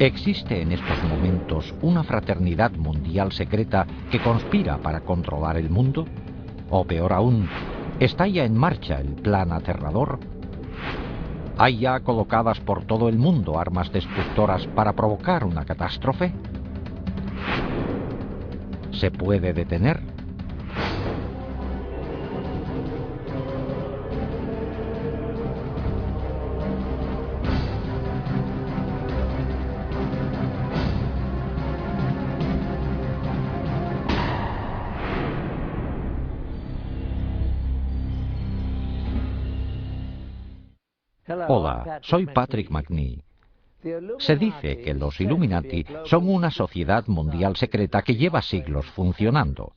¿Existe en estos momentos una fraternidad mundial secreta que conspira para controlar el mundo? O peor aún, ¿está ya en marcha el plan aterrador? ¿Hay ya colocadas por todo el mundo armas destructoras para provocar una catástrofe? ¿Se puede detener? Hola, soy Patrick McNee. Se dice que los Illuminati son una sociedad mundial secreta que lleva siglos funcionando.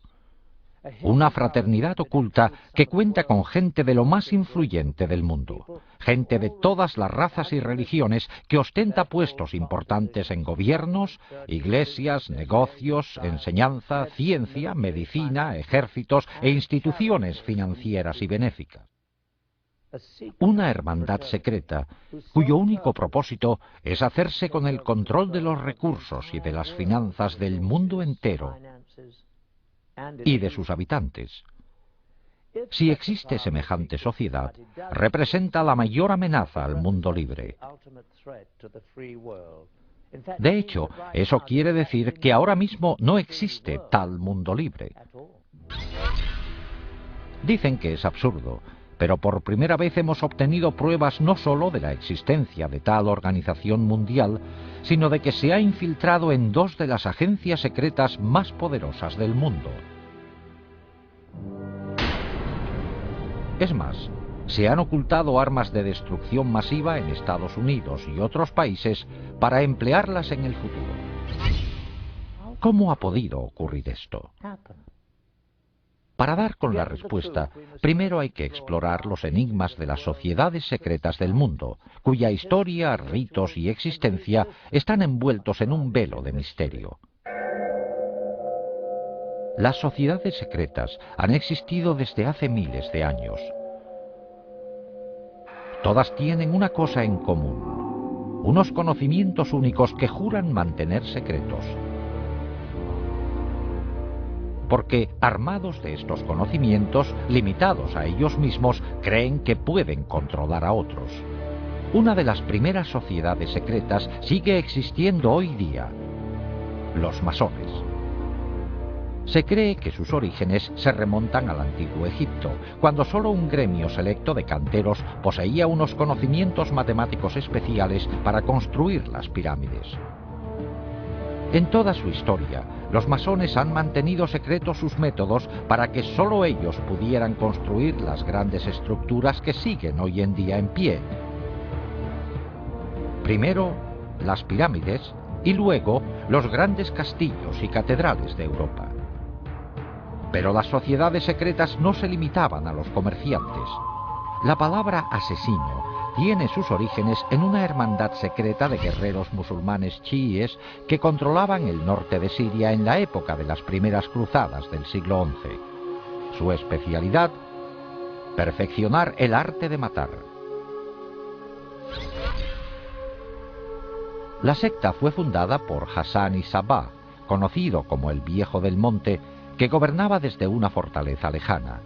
Una fraternidad oculta que cuenta con gente de lo más influyente del mundo. Gente de todas las razas y religiones que ostenta puestos importantes en gobiernos, iglesias, negocios, enseñanza, ciencia, medicina, ejércitos e instituciones financieras y benéficas. Una hermandad secreta cuyo único propósito es hacerse con el control de los recursos y de las finanzas del mundo entero y de sus habitantes. Si existe semejante sociedad, representa la mayor amenaza al mundo libre. De hecho, eso quiere decir que ahora mismo no existe tal mundo libre. Dicen que es absurdo, pero por primera vez hemos obtenido pruebas no solo de la existencia de tal organización mundial, sino de que se ha infiltrado en dos de las agencias secretas más poderosas del mundo. Es más, se han ocultado armas de destrucción masiva en Estados Unidos y otros países para emplearlas en el futuro. ¿Cómo ha podido ocurrir esto? Para dar con la respuesta, primero hay que explorar los enigmas de las sociedades secretas del mundo, cuya historia, ritos y existencia están envueltos en un velo de misterio. Las sociedades secretas han existido desde hace miles de años. Todas tienen una cosa en común: unos conocimientos únicos que juran mantener secretos. Porque, armados de estos conocimientos, limitados a ellos mismos, creen que pueden controlar a otros. Una de las primeras sociedades secretas sigue existiendo hoy día: los masones. Se cree que sus orígenes se remontan al antiguo Egipto, cuando solo un gremio selecto de canteros poseía unos conocimientos matemáticos especiales para construir las pirámides. En toda su historia, los masones han mantenido secretos sus métodos para que solo ellos pudieran construir las grandes estructuras que siguen hoy en día en pie. Primero, las pirámides y luego los grandes castillos y catedrales de Europa. Pero las sociedades secretas no se limitaban a los comerciantes. La palabra asesino tiene sus orígenes en una hermandad secreta de guerreros musulmanes chiíes que controlaban el norte de Siria en la época de las primeras cruzadas del siglo XI. Su especialidad: perfeccionar el arte de matar. La secta fue fundada por Hassan y Sabah, conocido como el Viejo del Monte, que gobernaba desde una fortaleza lejana.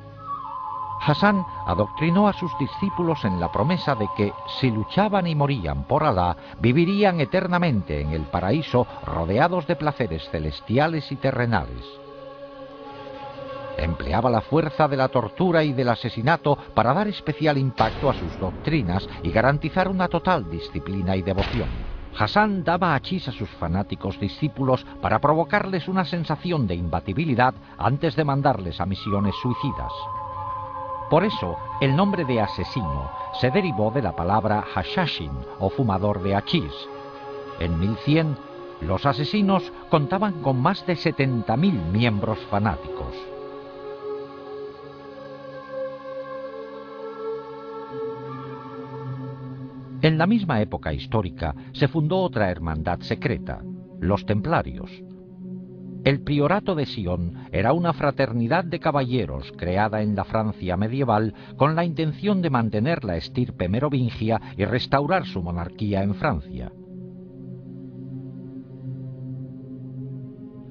Hassan adoctrinó a sus discípulos en la promesa de que, si luchaban y morían por Alá, vivirían eternamente en el paraíso rodeados de placeres celestiales y terrenales. Empleaba la fuerza de la tortura y del asesinato para dar especial impacto a sus doctrinas y garantizar una total disciplina y devoción. Hassan daba hachís a sus fanáticos discípulos para provocarles una sensación de imbatibilidad antes de mandarles a misiones suicidas. Por eso, el nombre de asesino se derivó de la palabra hashashin, o fumador de hachís. En 1100, los asesinos contaban con más de 70.000 miembros fanáticos. En la misma época histórica se fundó otra hermandad secreta, los Templarios. El Priorato de Sion era una fraternidad de caballeros creada en la Francia medieval con la intención de mantener la estirpe merovingia y restaurar su monarquía en Francia.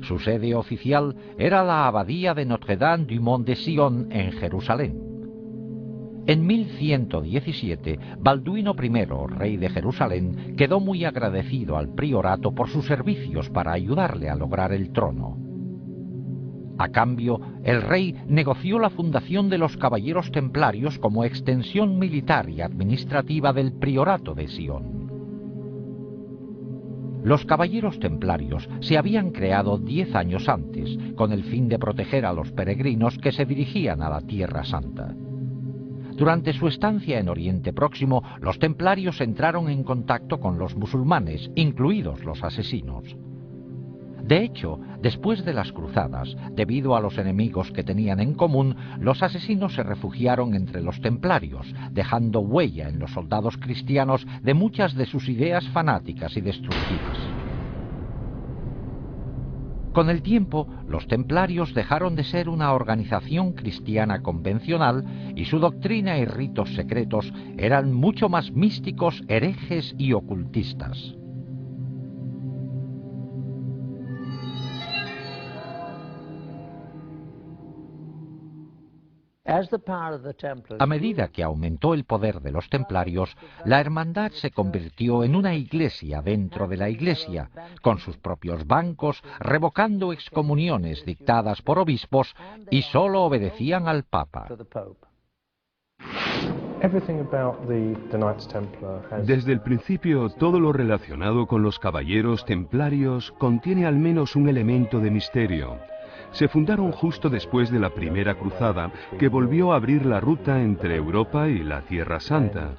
Su sede oficial era la abadía de Notre-Dame du Mont de Sion en Jerusalén. En 1117, Balduino I, rey de Jerusalén, quedó muy agradecido al priorato por sus servicios para ayudarle a lograr el trono. A cambio, el rey negoció la fundación de los caballeros templarios como extensión militar y administrativa del priorato de Sion. Los caballeros templarios se habían creado 10 años antes, con el fin de proteger a los peregrinos que se dirigían a la Tierra Santa. Durante su estancia en Oriente Próximo, los templarios entraron en contacto con los musulmanes, incluidos los asesinos. De hecho, después de las cruzadas, debido a los enemigos que tenían en común, los asesinos se refugiaron entre los templarios, dejando huella en los soldados cristianos de muchas de sus ideas fanáticas y destructivas. Con el tiempo, los templarios dejaron de ser una organización cristiana convencional y su doctrina y ritos secretos eran mucho más místicos, herejes y ocultistas. A medida que aumentó el poder de los templarios, la hermandad se convirtió en una iglesia dentro de la iglesia, con sus propios bancos, revocando excomuniones dictadas por obispos y solo obedecían al Papa. Desde el principio, todo lo relacionado con los caballeros templarios contiene al menos un elemento de misterio. Se fundaron justo después de la Primera Cruzada, que volvió a abrir la ruta entre Europa y la Tierra Santa.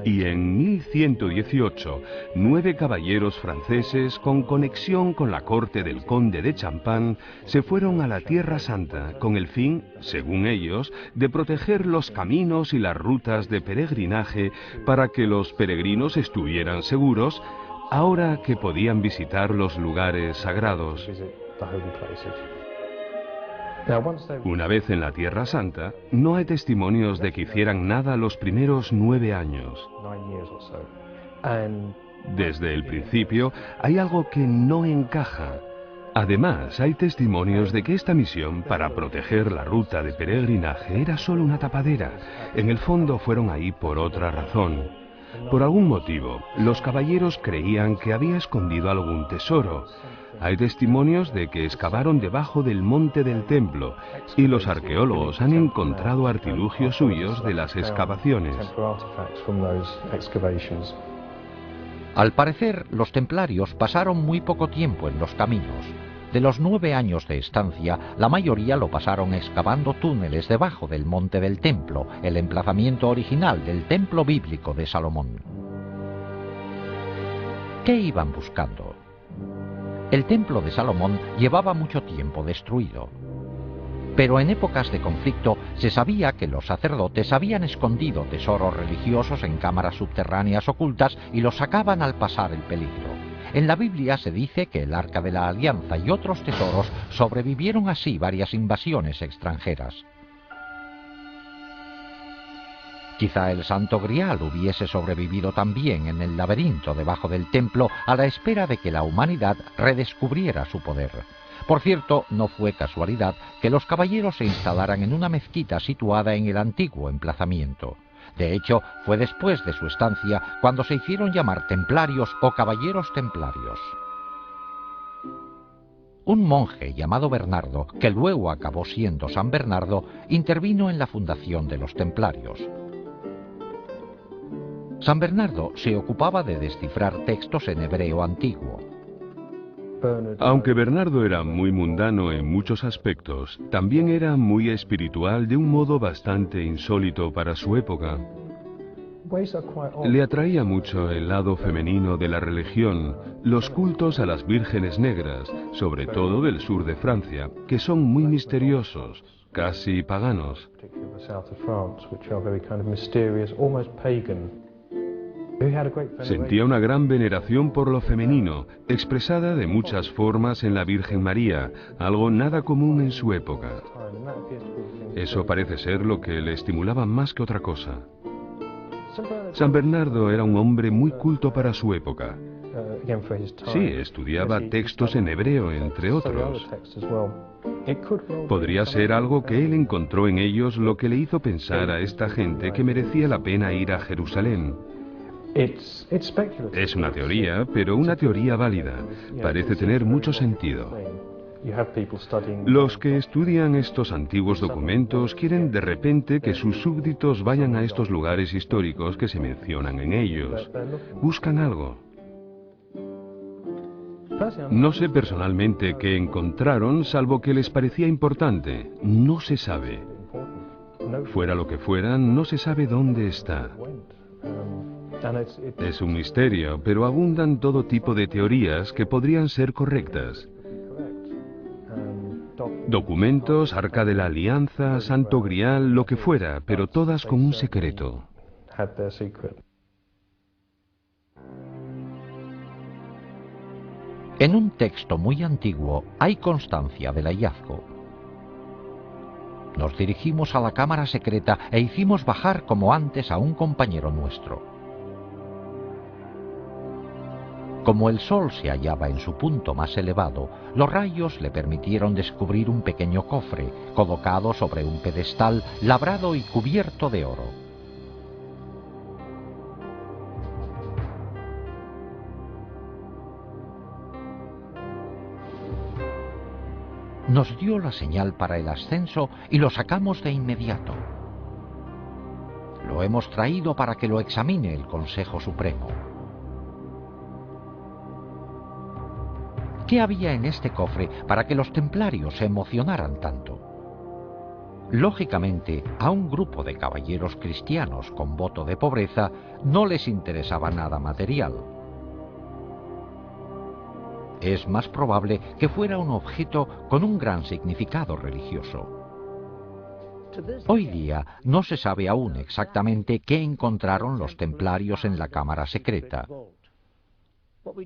Y en 1118, 9 caballeros franceses con conexión con la corte del conde de Champagne se fueron a la Tierra Santa con el fin, según ellos, de proteger los caminos y las rutas de peregrinaje para que los peregrinos estuvieran seguros ahora que podían visitar los lugares sagrados. Una vez en la Tierra Santa, no hay testimonios de que hicieran nada los primeros 9 años. Desde el principio, hay algo que no encaja. Además, hay testimonios de que esta misión para proteger la ruta de peregrinaje era solo una tapadera. En el fondo fueron ahí por otra razón. Por algún motivo, los caballeros creían que había escondido algún tesoro. Hay testimonios de que excavaron debajo del monte del templo y los arqueólogos han encontrado artilugios suyos de las excavaciones. Al parecer, los templarios pasaron muy poco tiempo en los caminos. De los 9 años de estancia, la mayoría lo pasaron excavando túneles debajo del monte del templo, el emplazamiento original del templo bíblico de Salomón. ¿Qué iban buscando? El templo de Salomón llevaba mucho tiempo destruido. Pero en épocas de conflicto se sabía que los sacerdotes habían escondido tesoros religiosos en cámaras subterráneas ocultas y los sacaban al pasar el peligro. En la Biblia se dice que el Arca de la Alianza y otros tesoros sobrevivieron así varias invasiones extranjeras. Quizá el Santo Grial hubiese sobrevivido también en el laberinto debajo del templo a la espera de que la humanidad redescubriera su poder. Por cierto, no fue casualidad que los caballeros se instalaran en una mezquita situada en el antiguo emplazamiento. De hecho, fue después de su estancia cuando se hicieron llamar templarios o caballeros templarios. Un monje llamado Bernardo, que luego acabó siendo San Bernardo, intervino en la fundación de los templarios. San Bernardo se ocupaba de descifrar textos en hebreo antiguo. Aunque Bernardo era muy mundano en muchos aspectos, también era muy espiritual de un modo bastante insólito para su época. Le atraía mucho el lado femenino de la religión, los cultos a las vírgenes negras, sobre todo del sur de Francia, que son muy misteriosos, casi paganos. Sentía una gran veneración por lo femenino, expresada de muchas formas en la Virgen María, algo nada común en su época. Eso parece ser lo que le estimulaba más que otra cosa. San Bernardo era un hombre muy culto para su época. Sí, estudiaba textos en hebreo, entre otros. Podría ser algo que él encontró en ellos lo que le hizo pensar a esta gente que merecía la pena ir a Jerusalén. Es una teoría, pero una teoría válida. Parece tener mucho sentido. Los que estudian estos antiguos documentos quieren de repente que sus súbditos vayan a estos lugares históricos que se mencionan en ellos. Buscan algo. No sé personalmente qué encontraron, salvo que les parecía importante. No se sabe. Fuera lo que fuera, no se sabe dónde está. Es un misterio, pero abundan todo tipo de teorías que podrían ser correctas. Documentos, Arca de la Alianza, Santo Grial, lo que fuera, pero todas con un secreto. En un texto muy antiguo hay constancia del hallazgo. Nos dirigimos a la cámara secreta e hicimos bajar como antes a un compañero nuestro. Como el sol se hallaba en su punto más elevado, los rayos le permitieron descubrir un pequeño cofre, colocado sobre un pedestal labrado y cubierto de oro. Nos dio la señal para el ascenso y lo sacamos de inmediato. Lo hemos traído para que lo examine el Consejo Supremo. ¿Qué había en este cofre para que los templarios se emocionaran tanto? Lógicamente, a un grupo de caballeros cristianos con voto de pobreza no les interesaba nada material. Es más probable que fuera un objeto con un gran significado religioso. Hoy día no se sabe aún exactamente qué encontraron los templarios en la cámara secreta.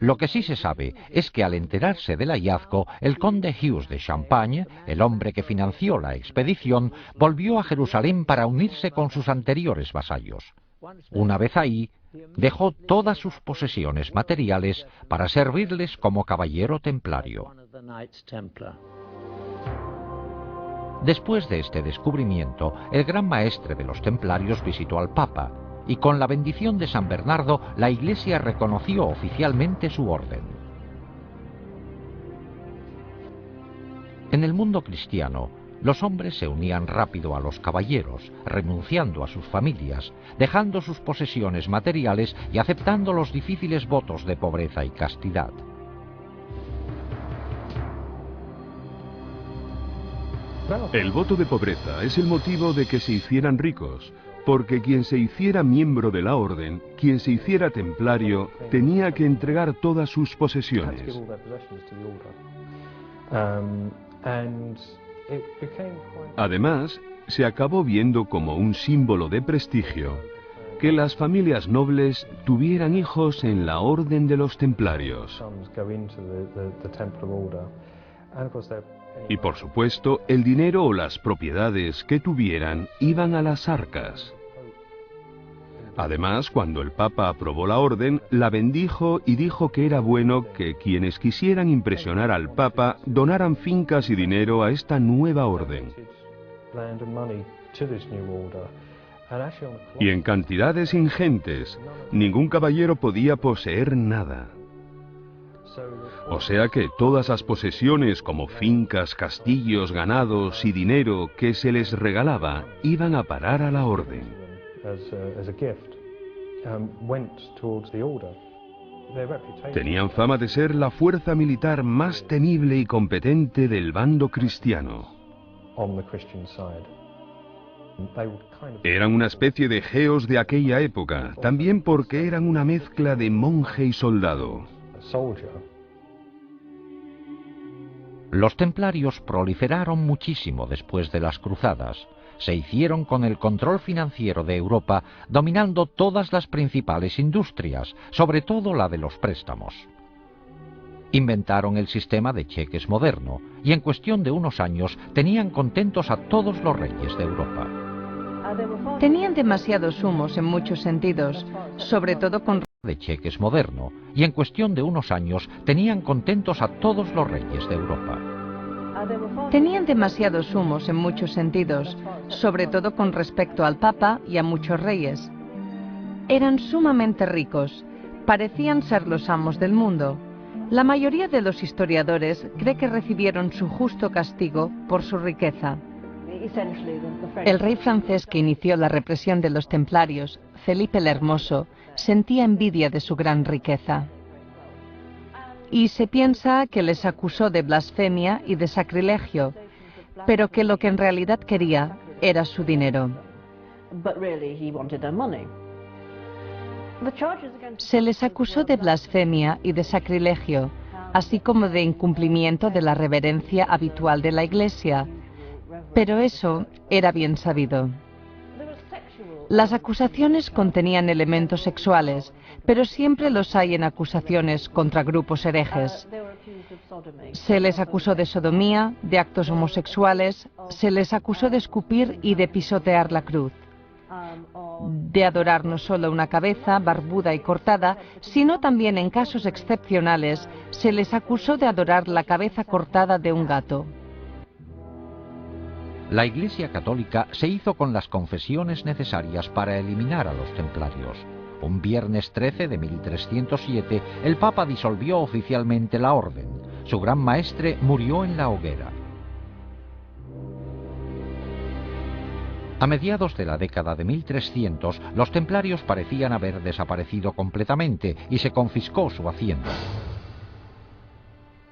Lo que sí se sabe es que al enterarse del hallazgo, el conde Hughes de Champagne, el hombre que financió la expedición, volvió a Jerusalén para unirse con sus anteriores vasallos. Una vez ahí, dejó todas sus posesiones materiales para servirles como caballero templario. Después de este descubrimiento, el gran maestre de los templarios visitó al Papa, y con la bendición de San Bernardo, la Iglesia reconoció oficialmente su orden. En el mundo cristiano, los hombres se unían rápido a los caballeros, renunciando a sus familias, dejando sus posesiones materiales y aceptando los difíciles votos de pobreza y castidad. El voto de pobreza es el motivo de que se hicieran ricos, porque quien se hiciera miembro de la orden, quien se hiciera templario, tenía que entregar todas sus posesiones. Además, se acabó viendo como un símbolo de prestigio que las familias nobles tuvieran hijos en la orden de los templarios. Y por supuesto, el dinero o las propiedades que tuvieran iban a las arcas. Además, cuando el Papa aprobó la orden, la bendijo y dijo que era bueno que quienes quisieran impresionar al Papa donaran fincas y dinero a esta nueva orden. Y en cantidades ingentes, ningún caballero podía poseer nada. O sea que todas las posesiones como fincas, castillos, ganados y dinero que se les regalaba iban a parar a la orden. Tenían fama de ser la fuerza militar más temible y competente del bando cristiano. Eran una especie de geos de aquella época, también porque eran una mezcla de monje y soldado. Los templarios proliferaron muchísimo después de las cruzadas. Se hicieron con el control financiero de Europa, dominando todas las principales industrias, sobre todo la de los préstamos. Inventaron el sistema de cheques moderno, y en cuestión de unos años tenían contentos a todos los reyes de Europa. Tenían demasiados humos en muchos sentidos, sobre todo con de cheques moderno, y en cuestión de unos años tenían contentos a todos los reyes de Europa. Tenían demasiados humos en muchos sentidos, sobre todo con respecto al Papa y a muchos reyes. Eran sumamente ricos, parecían ser los amos del mundo. La mayoría de los historiadores cree que recibieron su justo castigo por su riqueza. El rey francés que inició la represión de los templarios, Felipe el Hermoso, sentía envidia de su gran riqueza. Y se piensa que les acusó de blasfemia y de sacrilegio, pero que lo que en realidad quería era su dinero. Se les acusó de blasfemia y de sacrilegio, así como de incumplimiento de la reverencia habitual de la Iglesia, pero eso era bien sabido. Las acusaciones contenían elementos sexuales, pero siempre los hay en acusaciones contra grupos herejes. Se les acusó de sodomía, de actos homosexuales, se les acusó de escupir y de pisotear la cruz, de adorar no solo una cabeza barbuda y cortada, sino también en casos excepcionales se les acusó de adorar la cabeza cortada de un gato. La Iglesia Católica se hizo con las confesiones necesarias para eliminar a los templarios. Un viernes 13 de 1307, el Papa disolvió oficialmente la orden. Su gran maestre murió en la hoguera. A mediados de la década de 1300, los templarios parecían haber desaparecido completamente y se confiscó su hacienda.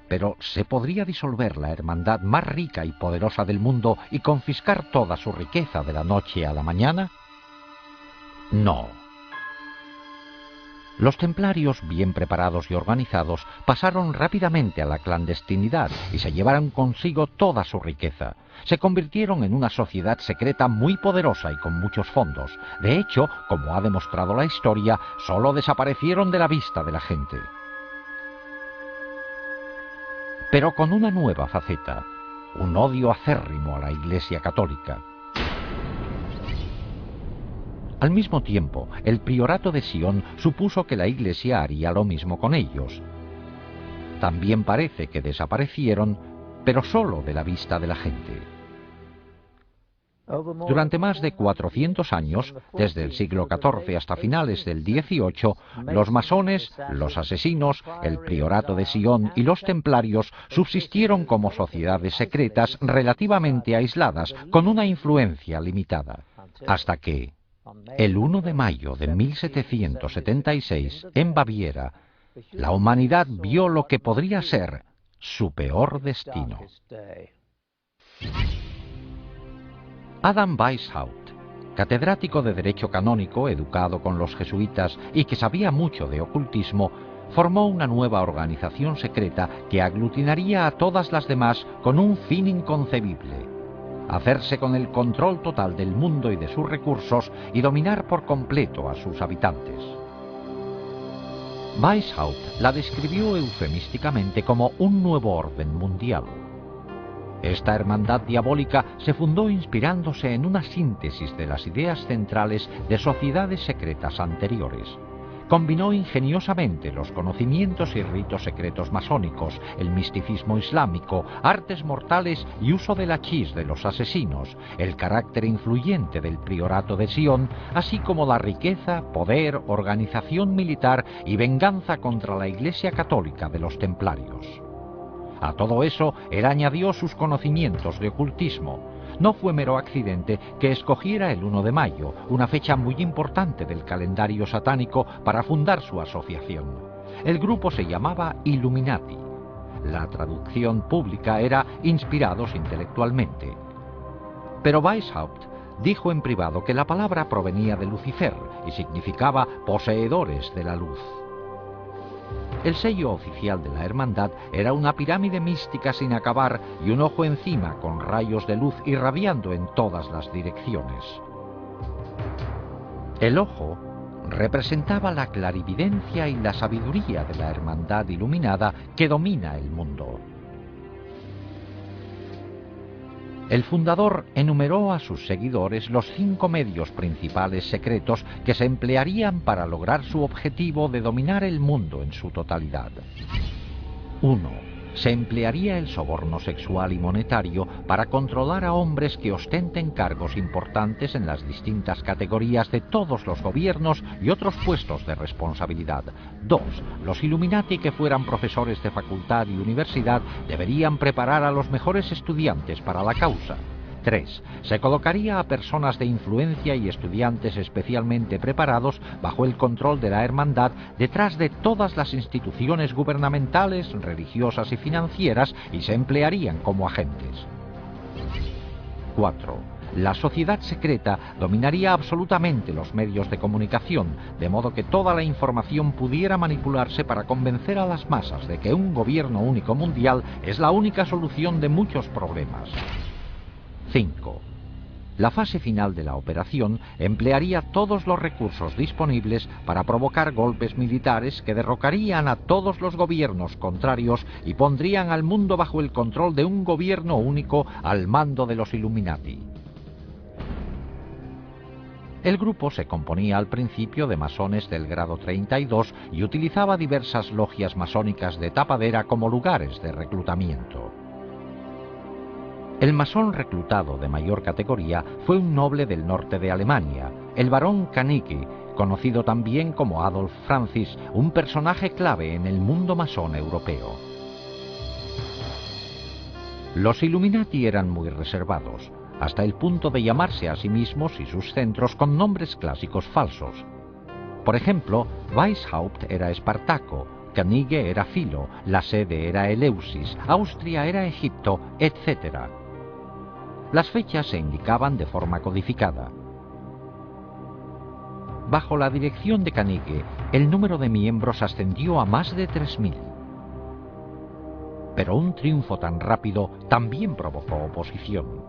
Pero ¿se podría disolver la hermandad más rica y poderosa del mundo y confiscar toda su riqueza de la noche a la mañana? No. Los templarios, bien preparados y organizados, pasaron rápidamente a la clandestinidad y se llevaron consigo toda su riqueza. Se convirtieron en una sociedad secreta muy poderosa y con muchos fondos. De hecho, como ha demostrado la historia, solo desaparecieron de la vista de la gente. Pero con una nueva faceta, un odio acérrimo a la Iglesia Católica. Al mismo tiempo, el priorato de Sion supuso que la Iglesia haría lo mismo con ellos. También parece que desaparecieron, pero solo de la vista de la gente. Durante más de 400 años, desde el siglo XIV hasta finales del XVIII, los masones, los asesinos, el priorato de Sion y los templarios subsistieron como sociedades secretas relativamente aisladas, con una influencia limitada, hasta que, el 1 de mayo de 1776, en Baviera, la humanidad vio lo que podría ser su peor destino. Adam Weishaupt, catedrático de Derecho Canónico, educado con los jesuitas y que sabía mucho de ocultismo, formó una nueva organización secreta que aglutinaría a todas las demás con un fin inconcebible: hacerse con el control total del mundo y de sus recursos y dominar por completo a sus habitantes. Weishaupt la describió eufemísticamente como un nuevo orden mundial. Esta hermandad diabólica se fundó inspirándose en una síntesis de las ideas centrales de sociedades secretas anteriores. Combinó ingeniosamente los conocimientos y ritos secretos masónicos, el misticismo islámico, artes mortales y uso del hachís de los asesinos, el carácter influyente del priorato de Sion, así como la riqueza, poder, organización militar y venganza contra la Iglesia Católica de los templarios. A todo eso, él añadió sus conocimientos de ocultismo. No fue mero accidente que escogiera el 1 de mayo, una fecha muy importante del calendario satánico, para fundar su asociación. El grupo se llamaba Illuminati. La traducción pública era inspirados intelectualmente. Pero Weishaupt dijo en privado que la palabra provenía de Lucifer y significaba poseedores de la luz. El sello oficial de la hermandad era una pirámide mística sin acabar y un ojo encima con rayos de luz irradiando en todas las direcciones. El ojo representaba la clarividencia y la sabiduría de la hermandad iluminada que domina el mundo. El fundador enumeró a sus seguidores los 5 medios principales secretos que se emplearían para lograr su objetivo de dominar el mundo en su totalidad. 1. Se emplearía el soborno sexual y monetario para controlar a hombres que ostenten cargos importantes en las distintas categorías de todos los gobiernos y otros puestos de responsabilidad. 2. Los Illuminati que fueran profesores de facultad y universidad deberían preparar a los mejores estudiantes para la causa. 3. Se colocaría a personas de influencia y estudiantes especialmente preparados bajo el control de la hermandad detrás de todas las instituciones gubernamentales, religiosas y financieras y se emplearían como agentes. 4. La sociedad secreta dominaría absolutamente los medios de comunicación, de modo que toda la información pudiera manipularse para convencer a las masas de que un gobierno único mundial es la única solución de muchos problemas. 5. La fase final de la operación emplearía todos los recursos disponibles para provocar golpes militares que derrocarían a todos los gobiernos contrarios y pondrían al mundo bajo el control de un gobierno único al mando de los Illuminati. El grupo se componía al principio de masones del grado 32 y utilizaba diversas logias masónicas de tapadera como lugares de reclutamiento. El masón reclutado de mayor categoría fue un noble del norte de Alemania, el barón Kanicki, conocido también como Adolf Francis, un personaje clave en el mundo masón europeo. Los Illuminati eran muy reservados, hasta el punto de llamarse a sí mismos y sus centros con nombres clásicos falsos. Por ejemplo, Weishaupt era Espartaco, Canige era Filo, la sede era Eleusis, Austria era Egipto, etc. Las fechas se indicaban de forma codificada. Bajo la dirección de Canige, el número de miembros ascendió a más de 3000. Pero un triunfo tan rápido también provocó oposición.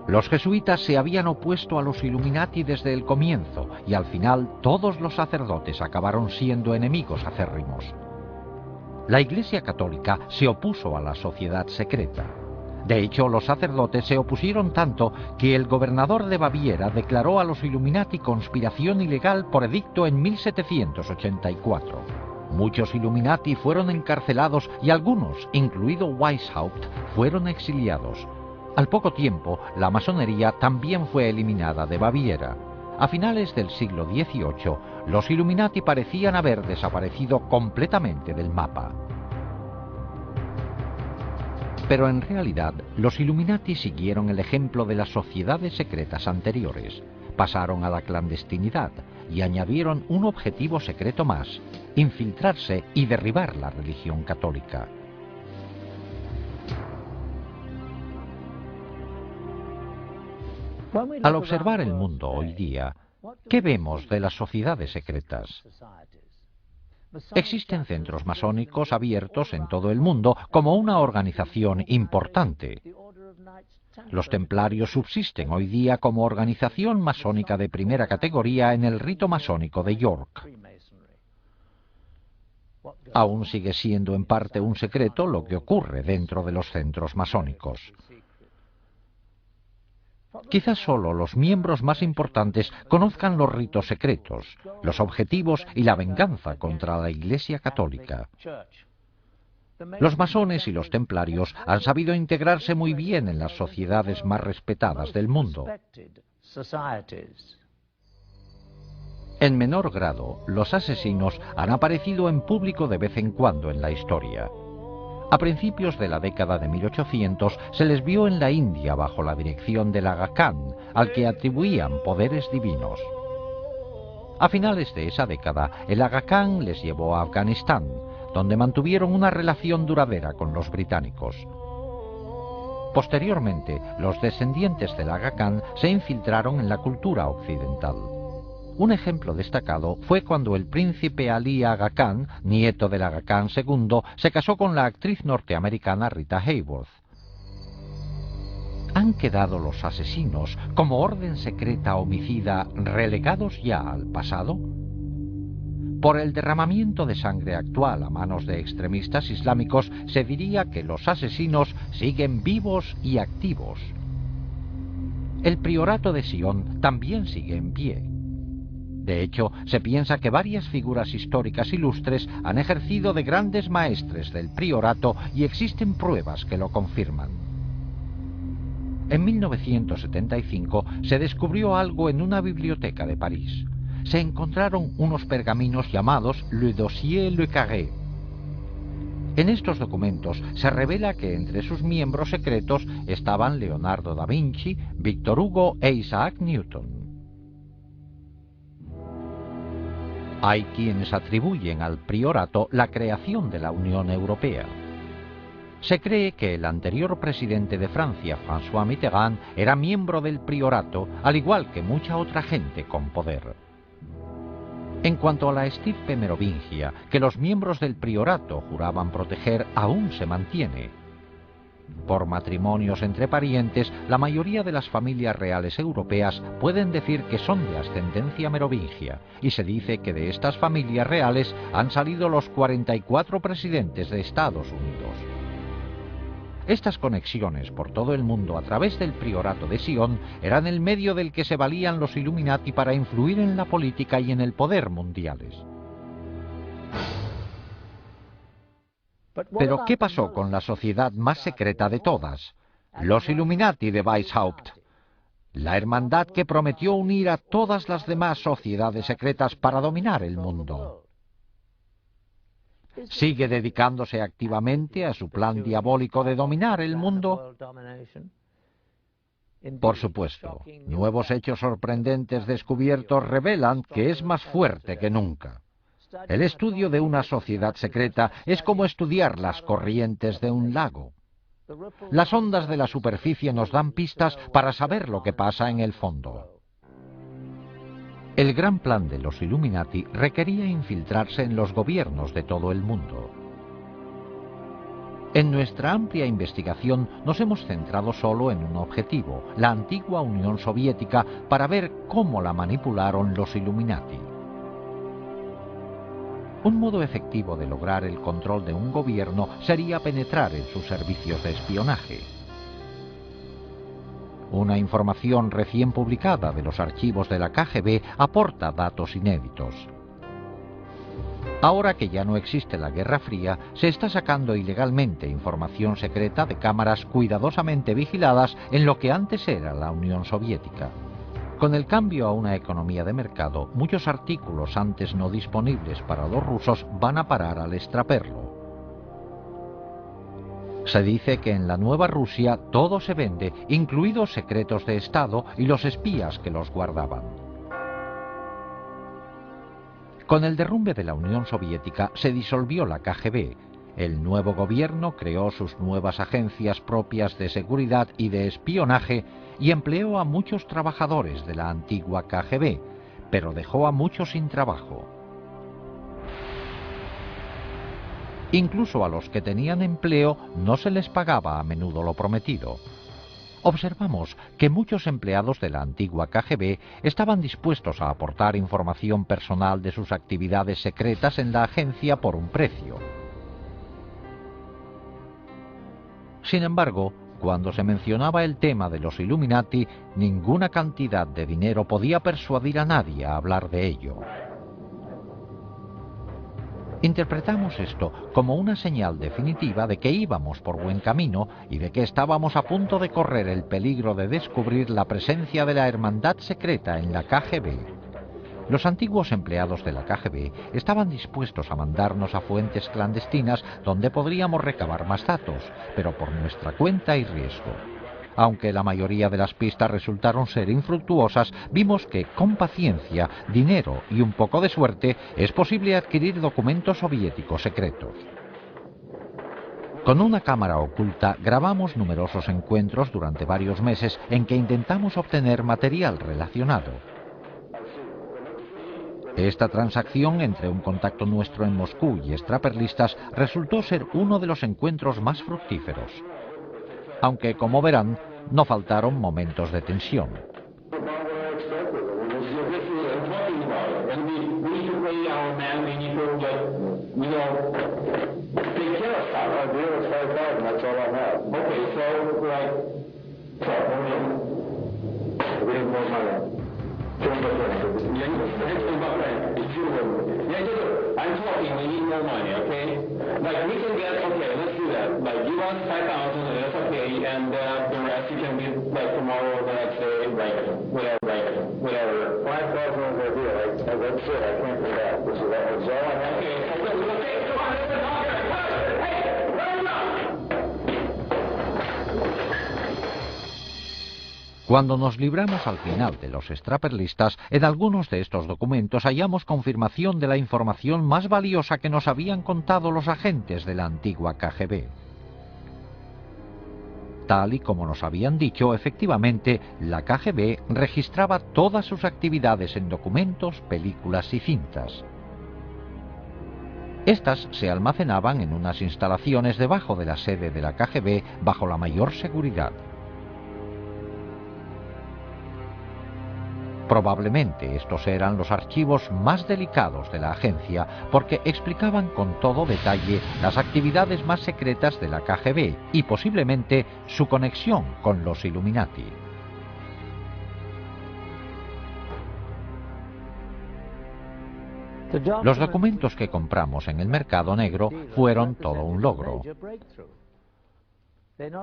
Los jesuitas se habían opuesto a los Illuminati desde el comienzo y al final todos los sacerdotes acabaron siendo enemigos acérrimos. La Iglesia Católica se opuso a la sociedad secreta. De hecho, los sacerdotes se opusieron tanto que el gobernador de Baviera declaró a los Illuminati conspiración ilegal por edicto en 1784. Muchos Illuminati fueron encarcelados y algunos, incluido Weishaupt, fueron exiliados. Al poco tiempo, la masonería también fue eliminada de Baviera. A finales del siglo XVIII, los Illuminati parecían haber desaparecido completamente del mapa. Pero en realidad, los Illuminati siguieron el ejemplo de las sociedades secretas anteriores, pasaron a la clandestinidad y añadieron un objetivo secreto más: infiltrarse y derribar la religión católica. Al observar el mundo hoy día, ¿qué vemos de las sociedades secretas? Existen centros masónicos abiertos en todo el mundo como una organización importante. Los templarios subsisten hoy día como organización masónica de primera categoría en el rito masónico de York. Aún sigue siendo en parte un secreto lo que ocurre dentro de los centros masónicos. Quizás solo los miembros más importantes conozcan los ritos secretos, los objetivos y la venganza contra la Iglesia Católica. Los masones y los templarios han sabido integrarse muy bien en las sociedades más respetadas del mundo. En menor grado, los asesinos han aparecido en público de vez en cuando en la historia. A principios de la década de 1800 se les vio en la India bajo la dirección del Aga Khan, al que atribuían poderes divinos. A finales de esa década, el Aga Khan les llevó a Afganistán, donde mantuvieron una relación duradera con los británicos. Posteriormente, los descendientes del Aga Khan se infiltraron en la cultura occidental. Un ejemplo destacado fue cuando el príncipe Ali Aga Khan, nieto del Aga Khan II, se casó con la actriz norteamericana Rita Hayworth. ¿Han quedado los asesinos, como orden secreta homicida, relegados ya al pasado? Por el derramamiento de sangre actual a manos de extremistas islámicos, se diría que los asesinos siguen vivos y activos. El priorato de Sion también sigue en pie. De hecho, se piensa que varias figuras históricas ilustres han ejercido de grandes maestres del priorato y existen pruebas que lo confirman. En 1975 se descubrió algo en una biblioteca de París. Se encontraron unos pergaminos llamados Le Dossier Le Carré. En estos documentos se revela que entre sus miembros secretos estaban Leonardo da Vinci, Víctor Hugo e Isaac Newton. Hay quienes atribuyen al priorato la creación de la Unión Europea. Se cree que el anterior presidente de Francia, François Mitterrand, era miembro del priorato, al igual que mucha otra gente con poder. En cuanto a la estirpe merovingia, que los miembros del priorato juraban proteger, aún se mantiene. Por matrimonios entre parientes, la mayoría de las familias reales europeas pueden decir que son de ascendencia merovingia, y se dice que de estas familias reales han salido los 44 presidentes de Estados Unidos. Estas conexiones por todo el mundo a través del priorato de Sion eran el medio del que se valían los Illuminati para influir en la política y en el poder mundiales. Pero ¿qué pasó con la sociedad más secreta de todas? Los Illuminati de Weishaupt. La hermandad que prometió unir a todas las demás sociedades secretas para dominar el mundo. ¿Sigue dedicándose activamente a su plan diabólico de dominar el mundo? Por supuesto, nuevos hechos sorprendentes descubiertos revelan que es más fuerte que nunca. El estudio de una sociedad secreta es como estudiar las corrientes de un lago. Las ondas de la superficie nos dan pistas para saber lo que pasa en el fondo. El gran plan de los Illuminati requería infiltrarse en los gobiernos de todo el mundo. En nuestra amplia investigación nos hemos centrado solo en un objetivo, la antigua Unión Soviética, para ver cómo la manipularon los Illuminati. Un modo efectivo de lograr el control de un gobierno sería penetrar en sus servicios de espionaje. Una información recién publicada de los archivos de la KGB aporta datos inéditos. Ahora que ya no existe la Guerra Fría, se está sacando ilegalmente información secreta de cámaras cuidadosamente vigiladas en lo que antes era la Unión Soviética. Con el cambio a una economía de mercado, muchos artículos antes no disponibles para los rusos van a parar al extraperlo. Se dice que en la nueva Rusia todo se vende, incluidos secretos de Estado y los espías que los guardaban. Con el derrumbe de la Unión Soviética se disolvió la KGB. El nuevo gobierno creó sus nuevas agencias propias de seguridad y de espionaje y empleó a muchos trabajadores de la antigua KGB, pero dejó a muchos sin trabajo. Incluso a los que tenían empleo no se les pagaba a menudo lo prometido. Observamos que muchos empleados de la antigua KGB estaban dispuestos a aportar información personal de sus actividades secretas en la agencia por un precio. Sin embargo, cuando se mencionaba el tema de los Illuminati, ninguna cantidad de dinero podía persuadir a nadie a hablar de ello. Interpretamos esto como una señal definitiva de que íbamos por buen camino y de que estábamos a punto de correr el peligro de descubrir la presencia de la hermandad secreta en la KGB. Los antiguos empleados de la KGB estaban dispuestos a mandarnos a fuentes clandestinas donde podríamos recabar más datos, pero por nuestra cuenta y riesgo. Aunque la mayoría de las pistas resultaron ser infructuosas, vimos que con paciencia, dinero y un poco de suerte es posible adquirir documentos soviéticos secretos. Con una cámara oculta grabamos numerosos encuentros durante varios meses en que intentamos obtener material relacionado. Esta transacción entre un contacto nuestro en Moscú y extraperlistas resultó ser uno de los encuentros más fructíferos. Aunque, como verán, no faltaron momentos de tensión. man. We need to, take care of stuff. I deal with 5,000. That's all I have. Okay, so, we need more money. I'm talking, we need more money, okay? We can get, okay, let's do that. Give us 5,000, that's okay, and the rest you can give, tomorrow, the next day, whatever. 5,000 is a deal. That's it, I can't do that. This is all I have. Okay, come on, let's talk here. Hey, run enough! Cuando nos libramos al final de los extraperlistas, en algunos de estos documentos hallamos confirmación de la información más valiosa que nos habían contado los agentes de la antigua KGB. Tal y como nos habían dicho, efectivamente, la KGB registraba todas sus actividades en documentos, películas y cintas. Estas se almacenaban en unas instalaciones debajo de la sede de la KGB bajo la mayor seguridad. Probablemente estos eran los archivos más delicados de la agencia porque explicaban con todo detalle las actividades más secretas de la KGB y posiblemente su conexión con los Illuminati. Los documentos que compramos en el mercado negro fueron todo un logro.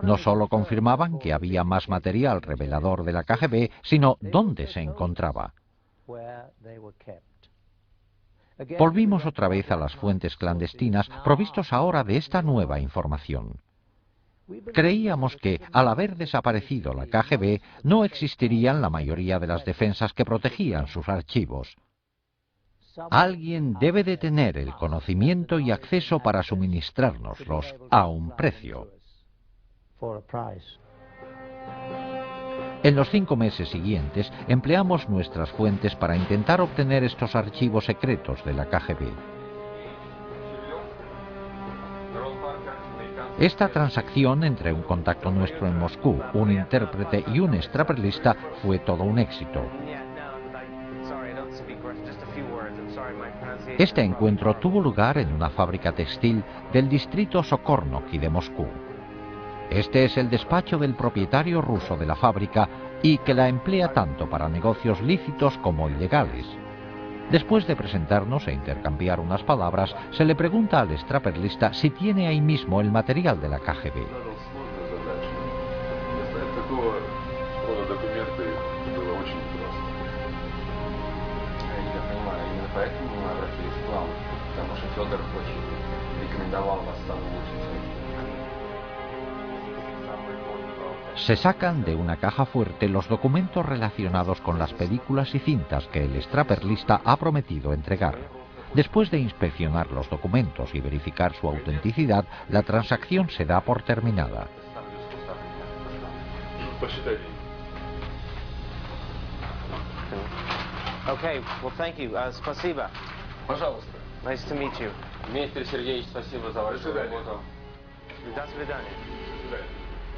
No solo confirmaban que había más material revelador de la KGB, sino dónde se encontraba. Volvimos otra vez a las fuentes clandestinas, provistos ahora de esta nueva información. Creíamos que, al haber desaparecido la KGB, no existirían la mayoría de las defensas que protegían sus archivos. Alguien debe de tener el conocimiento y acceso para suministrárnoslos a un precio. En los 5 meses siguientes empleamos nuestras fuentes para intentar obtener estos archivos secretos de la KGB. Esta transacción entre un contacto nuestro en Moscú, un intérprete y un extraperlista fue todo un éxito. Este encuentro tuvo lugar en una fábrica textil del distrito Sokornoky de Moscú. Este es el despacho del propietario ruso de la fábrica y que la emplea tanto para negocios lícitos como ilegales. Después de presentarnos e intercambiar unas palabras, se le pregunta al extraperlista si tiene ahí mismo el material de la KGB. Se sacan de una caja fuerte los documentos relacionados con las películas y cintas que el extraperlista ha prometido entregar. Después de inspeccionar los documentos y verificar su autenticidad, la transacción se da por terminada. Okay, well, thank you. Спасибо. Пожалуйста. Nice to meet you. Дмитрий Сергеевич, спасибо за вашу работу. До свидания.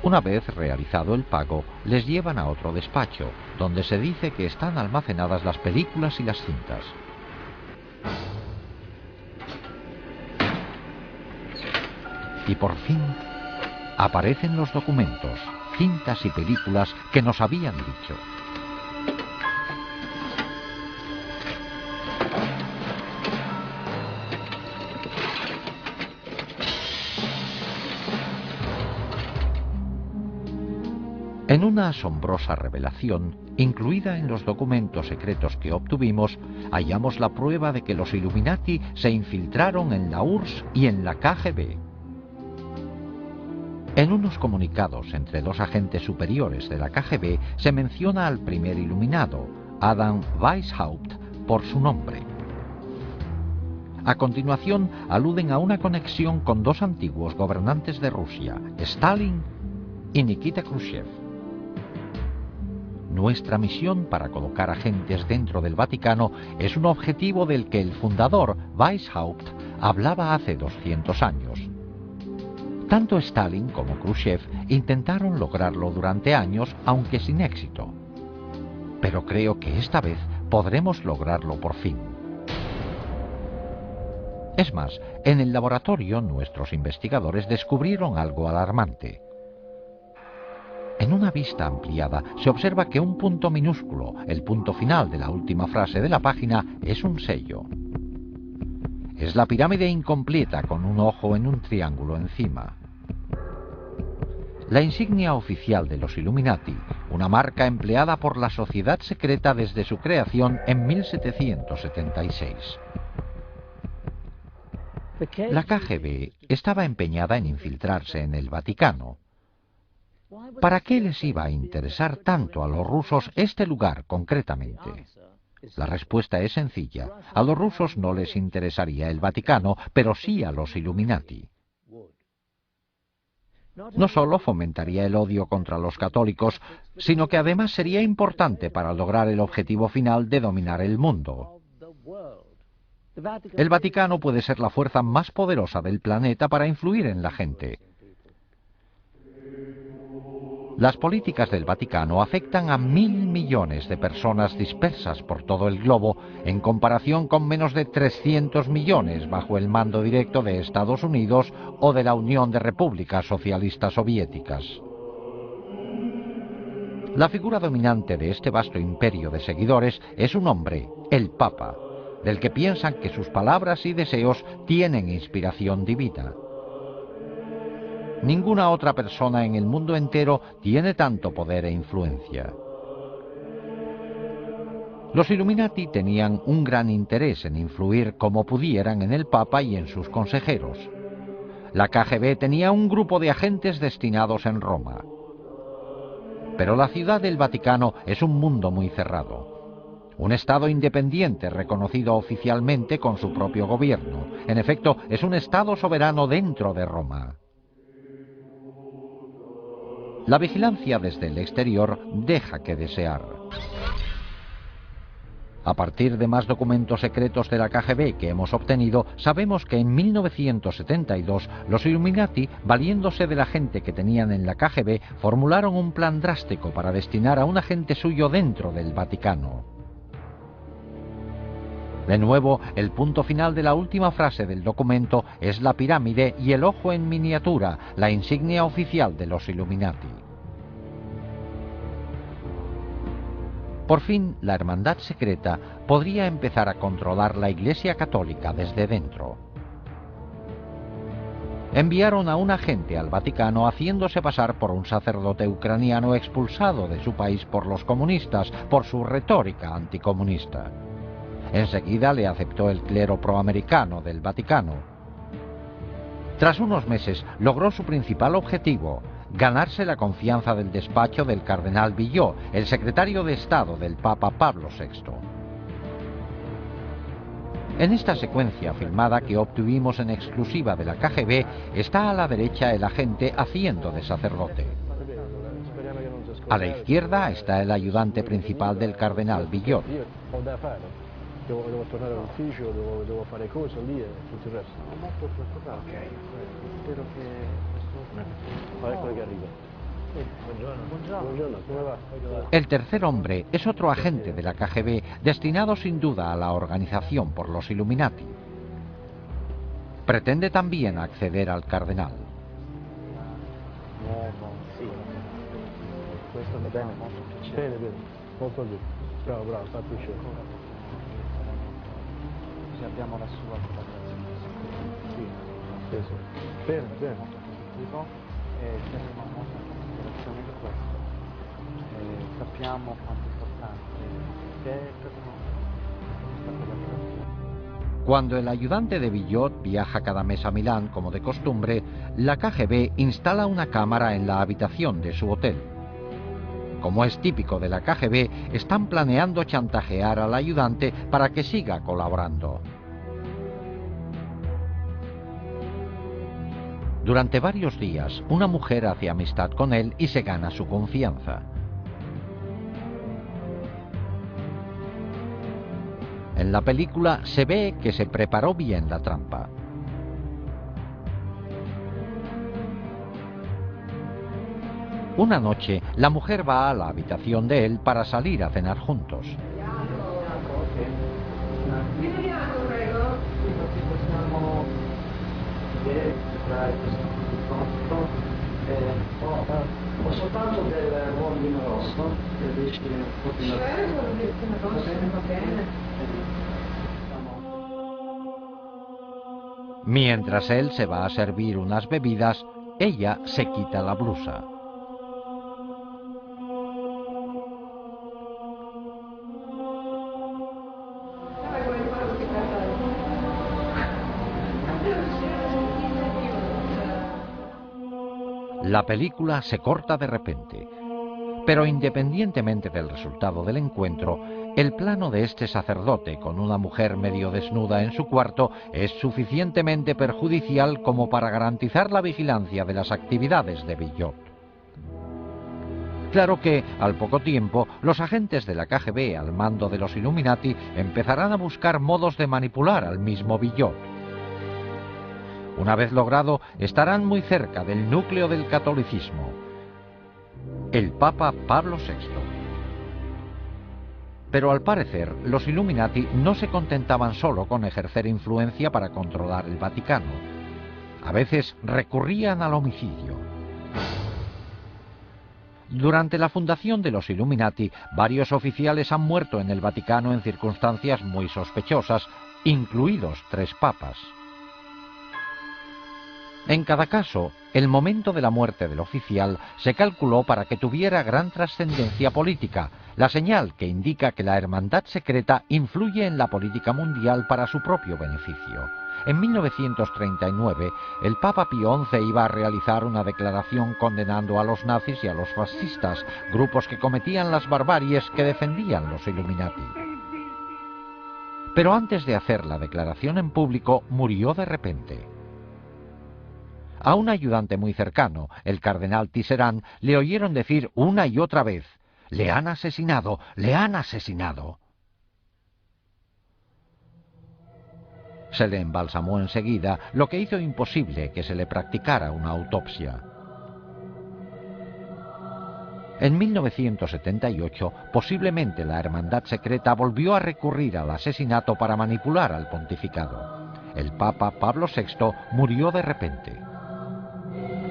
Una vez realizado el pago, les llevan a otro despacho, donde se dice que están almacenadas las películas y las cintas. Y por fin, aparecen los documentos, cintas y películas que nos habían dicho. En una asombrosa revelación, incluida en los documentos secretos que obtuvimos, hallamos la prueba de que los Illuminati se infiltraron en la URSS y en la KGB. En unos comunicados entre 2 agentes superiores de la KGB se menciona al primer iluminado, Adam Weishaupt, por su nombre. A continuación, aluden a una conexión con 2 antiguos gobernantes de Rusia, Stalin y Nikita Khrushchev. Nuestra misión para colocar agentes dentro del Vaticano es un objetivo del que el fundador, Weishaupt, hablaba hace 200 años. Tanto Stalin como Khrushchev intentaron lograrlo durante años, aunque sin éxito. Pero creo que esta vez podremos lograrlo por fin. Es más, en el laboratorio nuestros investigadores descubrieron algo alarmante. En una vista ampliada se observa que un punto minúsculo, el punto final de la última frase de la página, es un sello. Es la pirámide incompleta con un ojo en un triángulo encima. La insignia oficial de los Illuminati, una marca empleada por la sociedad secreta desde su creación en 1776. La KGB estaba empeñada en infiltrarse en el Vaticano. ¿Para qué les iba a interesar tanto a los rusos este lugar concretamente? La respuesta es sencilla. A los rusos no les interesaría el Vaticano, pero sí a los Illuminati. No solo fomentaría el odio contra los católicos, sino que además sería importante para lograr el objetivo final de dominar el mundo. El Vaticano puede ser la fuerza más poderosa del planeta para influir en la gente. Las políticas del Vaticano afectan a 1.000 millones de personas dispersas por todo el globo, en comparación con menos de 300 millones bajo el mando directo de Estados Unidos o de la Unión de Repúblicas Socialistas Soviéticas. La figura dominante de este vasto imperio de seguidores es un hombre, el Papa, del que piensan que sus palabras y deseos tienen inspiración divina. Ninguna otra persona en el mundo entero tiene tanto poder e influencia. Los Illuminati tenían un gran interés en influir como pudieran en el Papa y en sus consejeros. La KGB tenía un grupo de agentes destinados en Roma. Pero la ciudad del Vaticano es un mundo muy cerrado. Un estado independiente reconocido oficialmente con su propio gobierno. En efecto, es un estado soberano dentro de Roma. La vigilancia desde el exterior deja que desear. A partir de más documentos secretos de la KGB que hemos obtenido, sabemos que en 1972 los Illuminati, valiéndose de la gente que tenían en la KGB, formularon un plan drástico para destinar a un agente suyo dentro del Vaticano. De nuevo, el punto final de la última frase del documento es la pirámide y el ojo en miniatura, la insignia oficial de los Illuminati. Por fin, la hermandad secreta podría empezar a controlar la Iglesia Católica desde dentro. Enviaron a un agente al Vaticano haciéndose pasar por un sacerdote ucraniano expulsado de su país por los comunistas, por su retórica anticomunista. Enseguida le aceptó el clero proamericano del Vaticano. Tras unos meses logró su principal objetivo, ganarse la confianza del despacho del cardenal Villot, el secretario de Estado del Papa Pablo VI. En esta secuencia filmada que obtuvimos en exclusiva de la KGB, está a la derecha el agente haciendo de sacerdote. A la izquierda está el ayudante principal del cardenal Villot. Devo tornare all'ufficio, devo fare cose lì e tutto il resto. Ok, spero che... Ecco che arriva. Buongiorno. Buongiorno, come va? El tercer hombre es otro agente de la KGB, destinado sin duda a la organización por los Illuminati. Pretende también acceder al cardenal. Sì. Questo va bene, molto piacere. Bene, molto bene. Bravo, bravo, fa piacere. Abbiamo la sua collaborazione. Sì. Bene, bene. E teniamo molta considerazione di questo. Sappiamo quanto importante è per noi questa collaborazione. Cuando el ayudante de Villot viaja cada mes a Milán, como de costumbre, la KGB instala una cámara en la habitación de su hotel. Como es típico de la KGB, están planeando chantajear al ayudante para que siga colaborando. Durante varios días, una mujer hace amistad con él y se gana su confianza. En la película se ve que se preparó bien la trampa. Una noche, la mujer va a la habitación de él para salir a cenar juntos. fare questo fatto. Ho soltanto del buon vino rosso, che riesci un pochino... Va bene. Mientras él se va a servir unas bebidas, ella se quita la blusa. La película se corta de repente, pero independientemente del resultado del encuentro, el plano de este sacerdote con una mujer medio desnuda en su cuarto es suficientemente perjudicial como para garantizar la vigilancia de las actividades de Villot. Claro que, al poco tiempo, los agentes de la KGB al mando de los Illuminati empezarán a buscar modos de manipular al mismo Villot. Una vez logrado, estarán muy cerca del núcleo del catolicismo, el Papa Pablo VI. Pero al parecer, los Illuminati no se contentaban solo con ejercer influencia para controlar el Vaticano. A veces recurrían al homicidio. Durante la fundación de los Illuminati, varios oficiales han muerto en el Vaticano en circunstancias muy sospechosas, incluidos 3 papas. En cada caso, el momento de la muerte del oficial se calculó para que tuviera gran trascendencia política, la señal que indica que la hermandad secreta influye en la política mundial para su propio beneficio. En 1939, el Papa Pío XI iba a realizar una declaración condenando a los nazis y a los fascistas, grupos que cometían las barbaries que defendían los Illuminati. Pero antes de hacer la declaración en público, murió de repente. A un ayudante muy cercano, el cardenal Tisserand, le oyeron decir una y otra vez: «¡Le han asesinado! ¡Le han asesinado!». Se le embalsamó enseguida, lo que hizo imposible que se le practicara una autopsia. En 1978, posiblemente la hermandad secreta volvió a recurrir al asesinato para manipular al pontificado. El Papa Pablo VI murió de repente.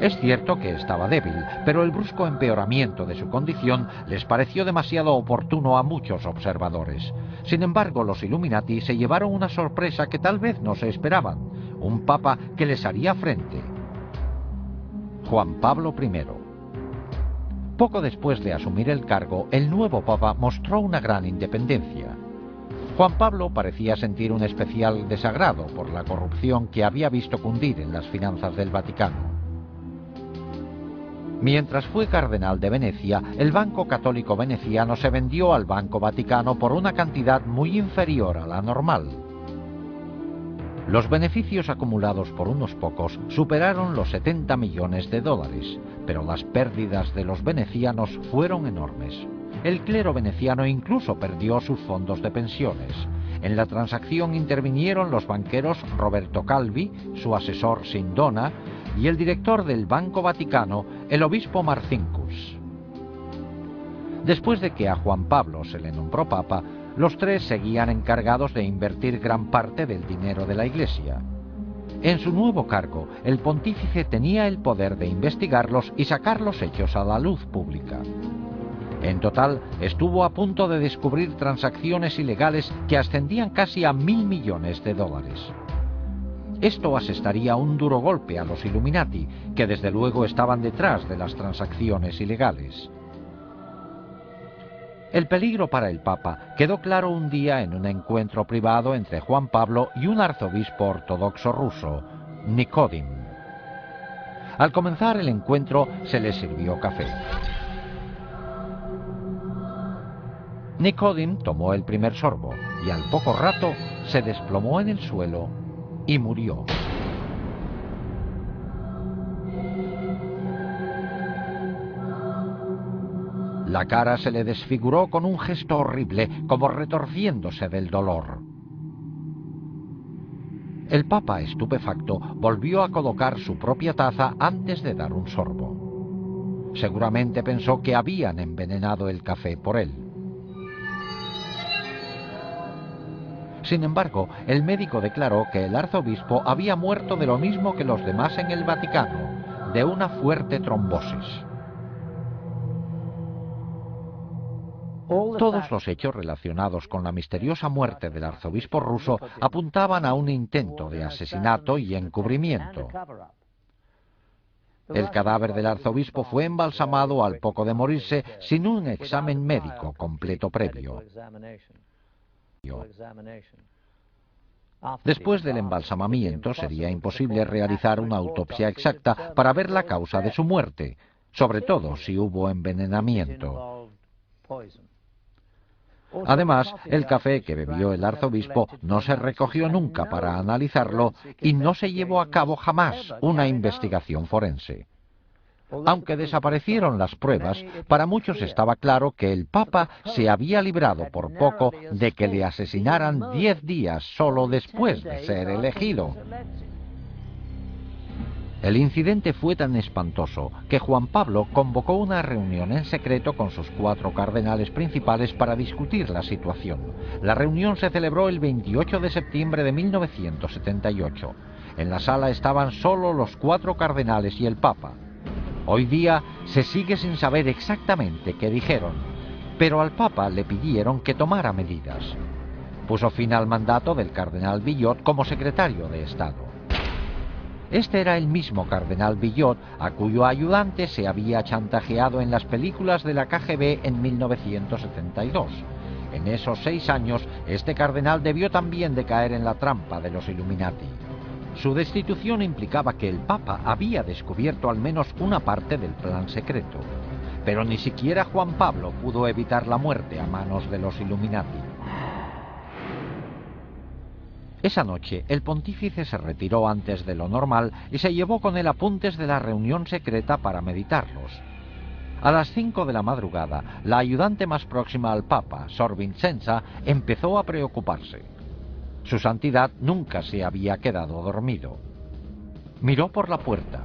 Es cierto que estaba débil, pero el brusco empeoramiento de su condición les pareció demasiado oportuno a muchos observadores. Sin embargo, los Illuminati se llevaron una sorpresa que tal vez no se esperaban: un papa que les haría frente. Juan Pablo I. Poco después de asumir el cargo, el nuevo papa mostró una gran independencia. Juan Pablo parecía sentir un especial desagrado por la corrupción que había visto cundir en las finanzas del Vaticano. Mientras fue cardenal de Venecia, el Banco Católico Veneciano se vendió al Banco Vaticano por una cantidad muy inferior a la normal. Los beneficios acumulados por unos pocos superaron los 70 millones de dólares, pero las pérdidas de los venecianos fueron enormes. El clero veneciano incluso perdió sus fondos de pensiones. En la transacción intervinieron los banqueros Roberto Calvi, su asesor Sindona, y el director del Banco Vaticano, el obispo Marcinkus. Después de que a Juan Pablo se le nombró papa, los 3 seguían encargados de invertir gran parte del dinero de la Iglesia. En su nuevo cargo, el pontífice tenía el poder de investigarlos y sacar los hechos a la luz pública. En total, estuvo a punto de descubrir transacciones ilegales que ascendían casi a 1.000 millones de dólares. Esto asestaría un duro golpe a los Illuminati, que desde luego estaban detrás de las transacciones ilegales. El peligro para el Papa quedó claro un día en un encuentro privado entre Juan Pablo y un arzobispo ortodoxo ruso, Nikodim. Al comenzar el encuentro se le sirvió café. Nikodim tomó el primer sorbo y al poco rato se desplomó en el suelo y murió. La cara se le desfiguró con un gesto horrible, como retorciéndose del dolor. El Papa, estupefacto, volvió a colocar su propia taza antes de dar un sorbo. Seguramente pensó que habían envenenado el café por él. Sin embargo, el médico declaró que el arzobispo había muerto de lo mismo que los demás en el Vaticano, de una fuerte trombosis. Todos los hechos relacionados con la misteriosa muerte del arzobispo ruso apuntaban a un intento de asesinato y encubrimiento. El cadáver del arzobispo fue embalsamado al poco de morirse sin un examen médico completo previo. Después del embalsamamiento sería imposible realizar una autopsia exacta para ver la causa de su muerte, sobre todo si hubo envenenamiento. Además, el café que bebió el arzobispo no se recogió nunca para analizarlo y no se llevó a cabo jamás una investigación forense. Aunque desaparecieron las pruebas, para muchos estaba claro que el Papa se había librado por poco de que le asesinaran 10 días solo después de ser elegido. El incidente fue tan espantoso que Juan Pablo convocó una reunión en secreto con sus 4 cardenales principales para discutir la situación. La reunión se celebró el 28 de septiembre de 1978. En la sala estaban solo los 4 cardenales y el Papa. Hoy día se sigue sin saber exactamente qué dijeron, pero al Papa le pidieron que tomara medidas. Puso fin al mandato del cardenal Billot como secretario de Estado. Este era el mismo cardenal Billot a cuyo ayudante se había chantajeado en las películas de la KGB en 1972. En esos 6 años, este cardenal debió también de caer en la trampa de los Illuminati. Su destitución implicaba que el Papa había descubierto al menos una parte del plan secreto. Pero ni siquiera Juan Pablo pudo evitar la muerte a manos de los Illuminati. Esa noche, el pontífice se retiró antes de lo normal y se llevó con él apuntes de la reunión secreta para meditarlos. A las 5 de la madrugada, la ayudante más próxima al Papa, Sor Vincenza, empezó a preocuparse. Su santidad nunca se había quedado dormido. Miró por la puerta.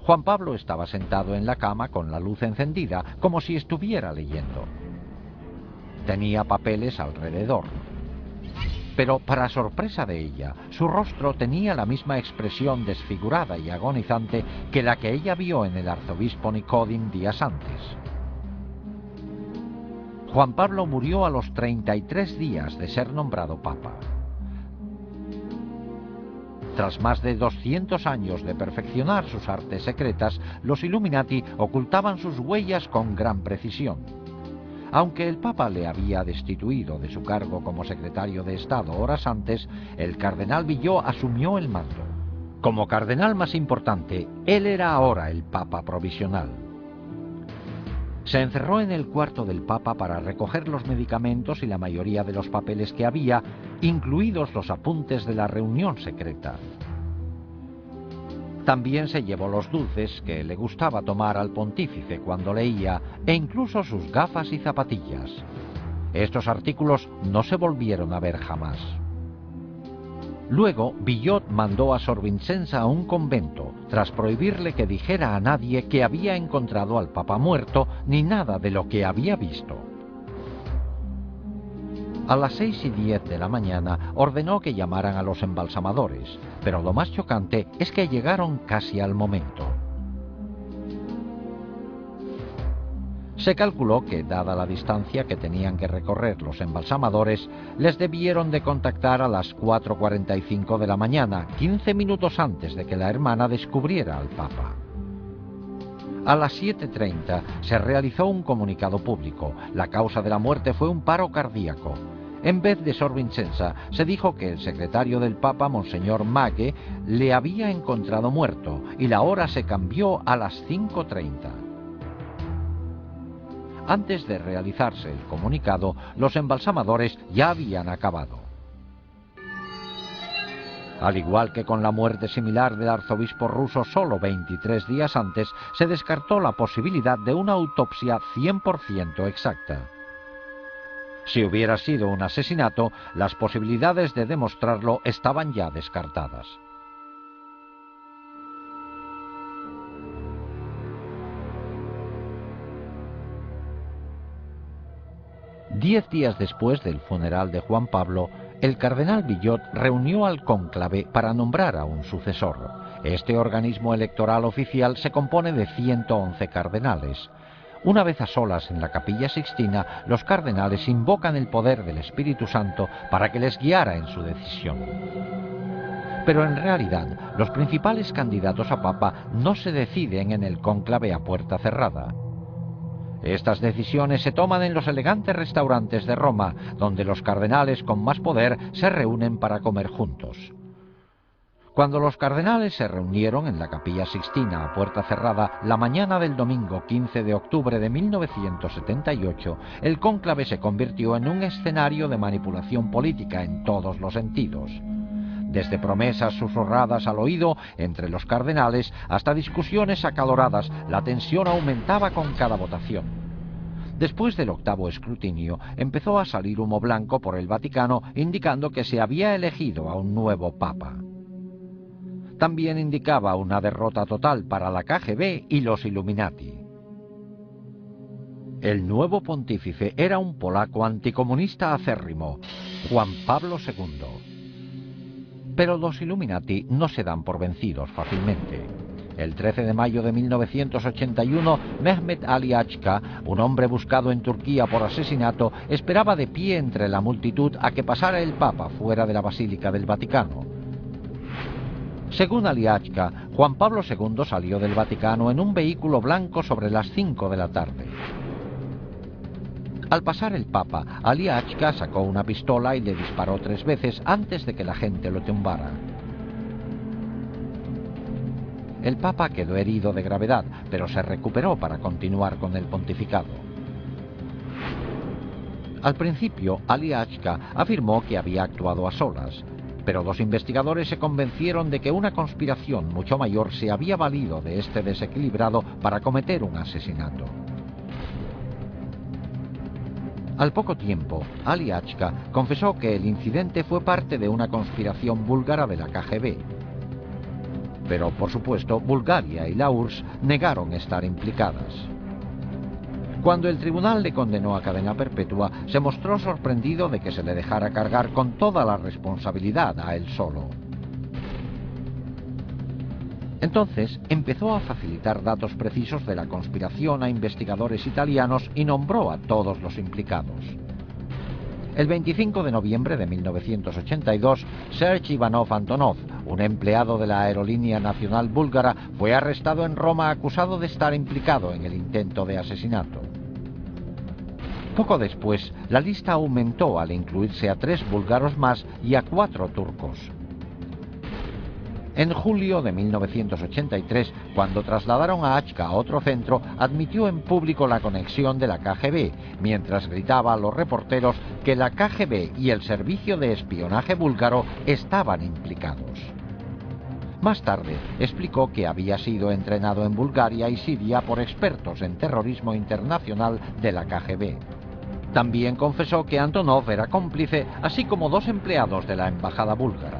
Juan Pablo estaba sentado en la cama con la luz encendida, como si estuviera leyendo. Tenía papeles alrededor. Pero, para sorpresa de ella, su rostro tenía la misma expresión desfigurada y agonizante que la que ella vio en el arzobispo Nicodem días antes. Juan Pablo murió a los 33 días de ser nombrado Papa. Tras más de 200 años de perfeccionar sus artes secretas, los Illuminati ocultaban sus huellas con gran precisión. Aunque el Papa le había destituido de su cargo como secretario de Estado horas antes, el cardenal Billot asumió el mando. Como cardenal más importante, él era ahora el Papa provisional. Se encerró en el cuarto del Papa para recoger los medicamentos y la mayoría de los papeles que había, incluidos los apuntes de la reunión secreta. También se llevó los dulces que le gustaba tomar al pontífice cuando leía, e incluso sus gafas y zapatillas. Estos artículos no se volvieron a ver jamás. Luego, Billot mandó a Sor Vincenza a un convento, tras prohibirle que dijera a nadie que había encontrado al Papa muerto, ni nada de lo que había visto. A las 6:10 de la mañana ordenó que llamaran a los embalsamadores, pero lo más chocante es que llegaron casi al momento. Se calculó que, dada la distancia que tenían que recorrer los embalsamadores, les debieron de contactar a las 4:45 de la mañana, 15 minutos antes de que la hermana descubriera al Papa. A las 7:30 se realizó un comunicado público. La causa de la muerte fue un paro cardíaco. En vez de Sor Vincenza, se dijo que el secretario del Papa, Monseñor Maghe, le había encontrado muerto, y la hora se cambió a las 5:30. Antes de realizarse el comunicado, los embalsamadores ya habían acabado. Al igual que con la muerte similar del arzobispo ruso solo 23 días antes, se descartó la posibilidad de una autopsia 100% exacta. Si hubiera sido un asesinato, las posibilidades de demostrarlo estaban ya descartadas. 10 días después del funeral de Juan Pablo, el cardenal Villot reunió al cónclave para nombrar a un sucesor. Este organismo electoral oficial se compone de 111 cardenales. Una vez a solas en la Capilla Sixtina, los cardenales invocan el poder del Espíritu Santo para que les guiara en su decisión. Pero en realidad, los principales candidatos a papa no se deciden en el cónclave a puerta cerrada. Estas decisiones se toman en los elegantes restaurantes de Roma, donde los cardenales con más poder se reúnen para comer juntos. Cuando los cardenales se reunieron en la Capilla Sixtina a puerta cerrada la mañana del domingo 15 de octubre de 1978, el cónclave se convirtió en un escenario de manipulación política en todos los sentidos. Desde promesas susurradas al oído entre los cardenales hasta discusiones acaloradas, la tensión aumentaba con cada votación. Después del octavo escrutinio, empezó a salir humo blanco por el Vaticano indicando que se había elegido a un nuevo papa. También indicaba una derrota total para la KGB y los Illuminati. El nuevo pontífice era un polaco anticomunista acérrimo, Juan Pablo II. Pero los Illuminati no se dan por vencidos fácilmente. El 13 de mayo de 1981, Mehmet Ali Achka, un hombre buscado en Turquía por asesinato, esperaba de pie entre la multitud a que pasara el Papa fuera de la Basílica del Vaticano. Según Ali Achka, Juan Pablo II salió del Vaticano en un vehículo blanco sobre las 5 de la tarde. Al pasar el Papa, Ali Achka sacó una pistola y le disparó 3 veces antes de que la gente lo tumbara. El Papa quedó herido de gravedad, pero se recuperó para continuar con el pontificado. Al principio, Ali Achka afirmó que había actuado a solas, pero los investigadores se convencieron de que una conspiración mucho mayor se había valido de este desequilibrado para cometer un asesinato. Al poco tiempo, Ali Achka confesó que el incidente fue parte de una conspiración búlgara de la KGB. Pero, por supuesto, Bulgaria y la URSS negaron estar implicadas. Cuando el tribunal le condenó a cadena perpetua, se mostró sorprendido de que se le dejara cargar con toda la responsabilidad a él solo. Entonces empezó a facilitar datos precisos de la conspiración a investigadores italianos y nombró a todos los implicados. El 25 de noviembre de 1982, Serge Ivanov Antonov, un empleado de la Aerolínea Nacional Búlgara, fue arrestado en Roma acusado de estar implicado en el intento de asesinato. Poco después, la lista aumentó al incluirse a 3 búlgaros más y a 4 turcos. En julio de 1983, cuando trasladaron a Achka a otro centro, admitió en público la conexión de la KGB, mientras gritaba a los reporteros que la KGB y el servicio de espionaje búlgaro estaban implicados. Más tarde, explicó que había sido entrenado en Bulgaria y Siria por expertos en terrorismo internacional de la KGB. También confesó que Antonov era cómplice, así como 2 empleados de la embajada búlgara.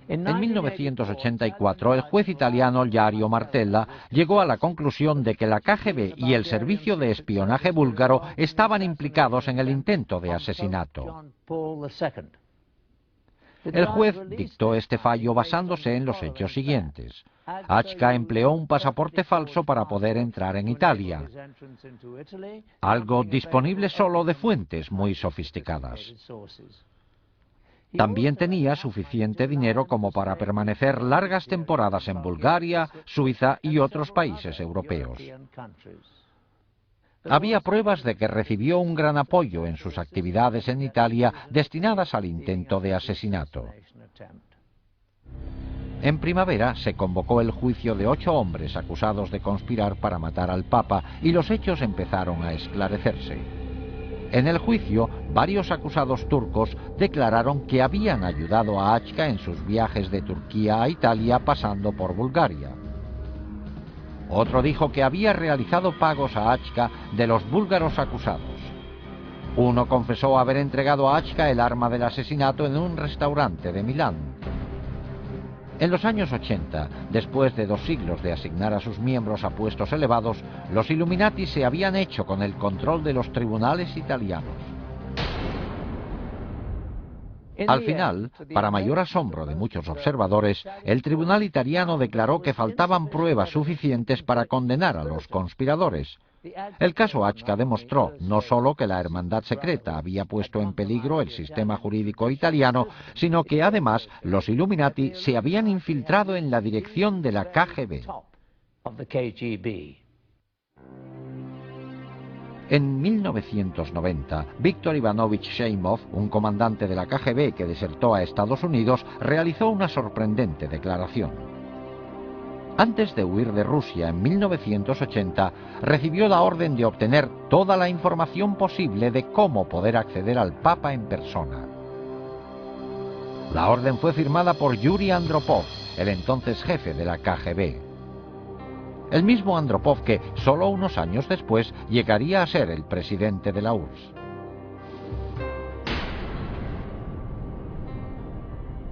En 1984, el juez italiano Jario Martella llegó a la conclusión de que la KGB y el servicio de espionaje búlgaro estaban implicados en el intento de asesinato. El juez dictó este fallo basándose en los hechos siguientes. Achka empleó un pasaporte falso para poder entrar en Italia, algo disponible solo de fuentes muy sofisticadas. También tenía suficiente dinero como para permanecer largas temporadas en Bulgaria, Suiza y otros países europeos. Había pruebas de que recibió un gran apoyo en sus actividades en Italia destinadas al intento de asesinato. En primavera se convocó el juicio de 8 hombres acusados de conspirar para matar al Papa y los hechos empezaron a esclarecerse. En el juicio, varios acusados turcos declararon que habían ayudado a Achka en sus viajes de Turquía a Italia pasando por Bulgaria. Otro dijo que había realizado pagos a Achka de los búlgaros acusados. Uno confesó haber entregado a Achka el arma del asesinato en un restaurante de Milán. En los años 80, después de 2 siglos de asignar a sus miembros a puestos elevados, los Illuminati se habían hecho con el control de los tribunales italianos. Al final, para mayor asombro de muchos observadores, el tribunal italiano declaró que faltaban pruebas suficientes para condenar a los conspiradores. El caso Achca demostró no solo que la hermandad secreta había puesto en peligro el sistema jurídico italiano, sino que además los Illuminati se habían infiltrado en la dirección de la KGB. En 1990, Víktor Ivanovich Sheimov, un comandante de la KGB que desertó a Estados Unidos, realizó una sorprendente declaración. Antes de huir de Rusia en 1980, recibió la orden de obtener toda la información posible de cómo poder acceder al Papa en persona. La orden fue firmada por Yuri Andropov, el entonces jefe de la KGB. El mismo Andropov que, solo unos años después, llegaría a ser el presidente de la URSS.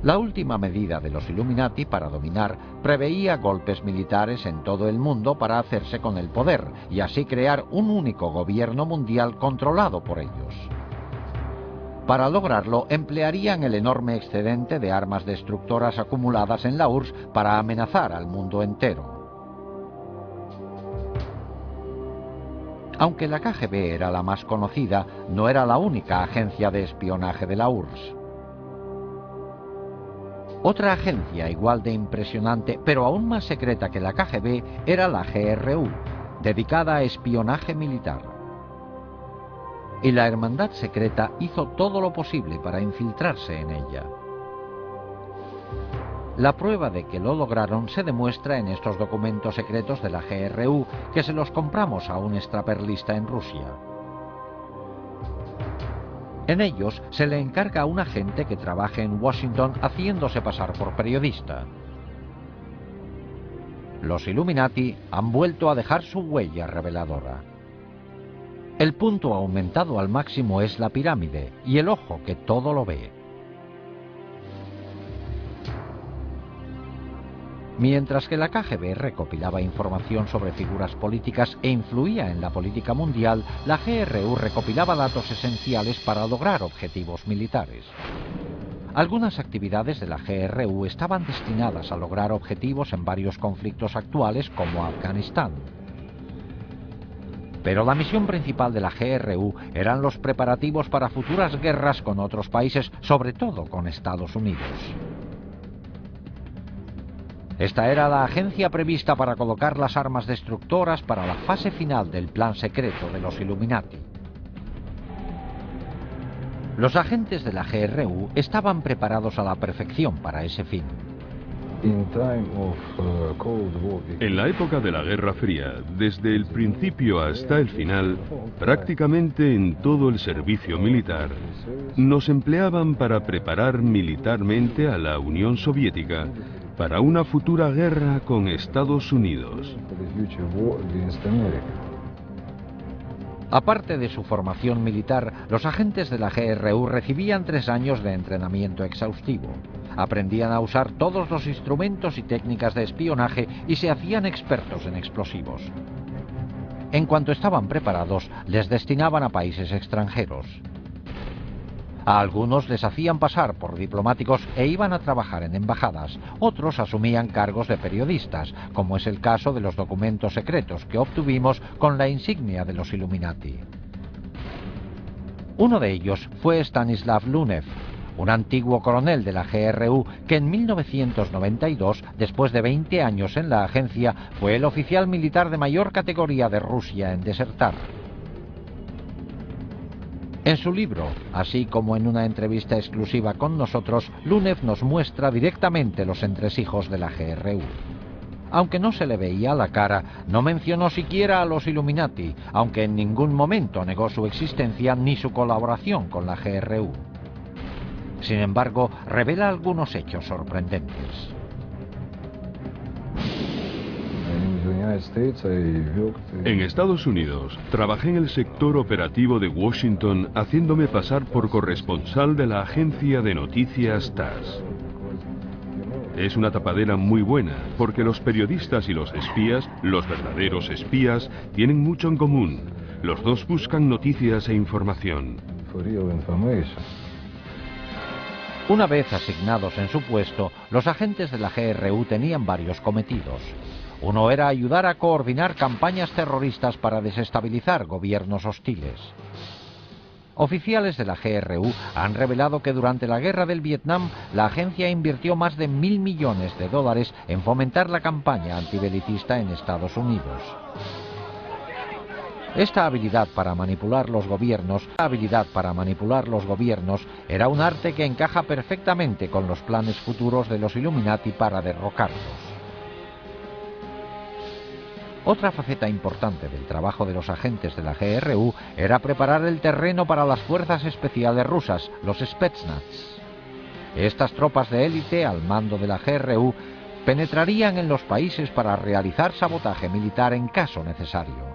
La última medida de los Illuminati para dominar preveía golpes militares en todo el mundo para hacerse con el poder y así crear un único gobierno mundial controlado por ellos. Para lograrlo, emplearían el enorme excedente de armas destructoras acumuladas en la URSS para amenazar al mundo entero. Aunque la KGB era la más conocida, no era la única agencia de espionaje de la URSS. Otra agencia igual de impresionante, pero aún más secreta que la KGB, era la GRU, dedicada a espionaje militar. Y la hermandad secreta hizo todo lo posible para infiltrarse en ella. La prueba de que lo lograron se demuestra en estos documentos secretos de la GRU, que se los compramos a un extraperlista en Rusia. En ellos se le encarga a un agente que trabaje en Washington haciéndose pasar por periodista. Los Illuminati han vuelto a dejar su huella reveladora. El punto aumentado al máximo es la pirámide y el ojo que todo lo ve. Mientras que la KGB recopilaba información sobre figuras políticas e influía en la política mundial, la GRU recopilaba datos esenciales para lograr objetivos militares. Algunas actividades de la GRU estaban destinadas a lograr objetivos en varios conflictos actuales como Afganistán. Pero la misión principal de la GRU eran los preparativos para futuras guerras con otros países, sobre todo con Estados Unidos. Esta era la agencia prevista para colocar las armas destructoras para la fase final del plan secreto de los Illuminati. Los agentes de la GRU estaban preparados a la perfección para ese fin. En la época de la Guerra Fría, desde el principio hasta el final, prácticamente en todo el servicio militar, nos empleaban para preparar militarmente a la Unión Soviética para una futura guerra con Estados Unidos. Aparte de su formación militar, los agentes de la GRU recibían 3 años de entrenamiento exhaustivo. Aprendían a usar todos los instrumentos y técnicas de espionaje y se hacían expertos en explosivos. En cuanto estaban preparados, les destinaban a países extranjeros. A algunos les hacían pasar por diplomáticos e iban a trabajar en embajadas. Otros asumían cargos de periodistas, como es el caso de los documentos secretos que obtuvimos con la insignia de los Illuminati. Uno de ellos fue Stanislav Lunev, un antiguo coronel de la GRU que en 1992, después de 20 años en la agencia, fue el oficial militar de mayor categoría de Rusia en desertar. En su libro, así como en una entrevista exclusiva con nosotros, Lunev nos muestra directamente los entresijos de la GRU. Aunque no se le veía la cara, no mencionó siquiera a los Illuminati, aunque en ningún momento negó su existencia ni su colaboración con la GRU. Sin embargo, revela algunos hechos sorprendentes. En Estados Unidos, trabajé en el sector operativo de Washington haciéndome pasar por corresponsal de la agencia de noticias TASS. Es una tapadera muy buena, porque los periodistas y los espías, los verdaderos espías, tienen mucho en común. Los dos buscan noticias e información. Una vez asignados en su puesto, los agentes de la GRU tenían varios cometidos. Uno era ayudar a coordinar campañas terroristas para desestabilizar gobiernos hostiles. Oficiales de la GRU han revelado que durante la guerra del Vietnam, la agencia invirtió más de $1.000 millones en fomentar la campaña antibelicista en Estados Unidos. Esta habilidad para manipular los gobiernos era un arte que encaja perfectamente con los planes futuros de los Illuminati para derrocarlos. Otra faceta importante del trabajo de los agentes de la GRU era preparar el terreno para las fuerzas especiales rusas, los Spetsnaz. Estas tropas de élite al mando de la GRU penetrarían en los países para realizar sabotaje militar en caso necesario.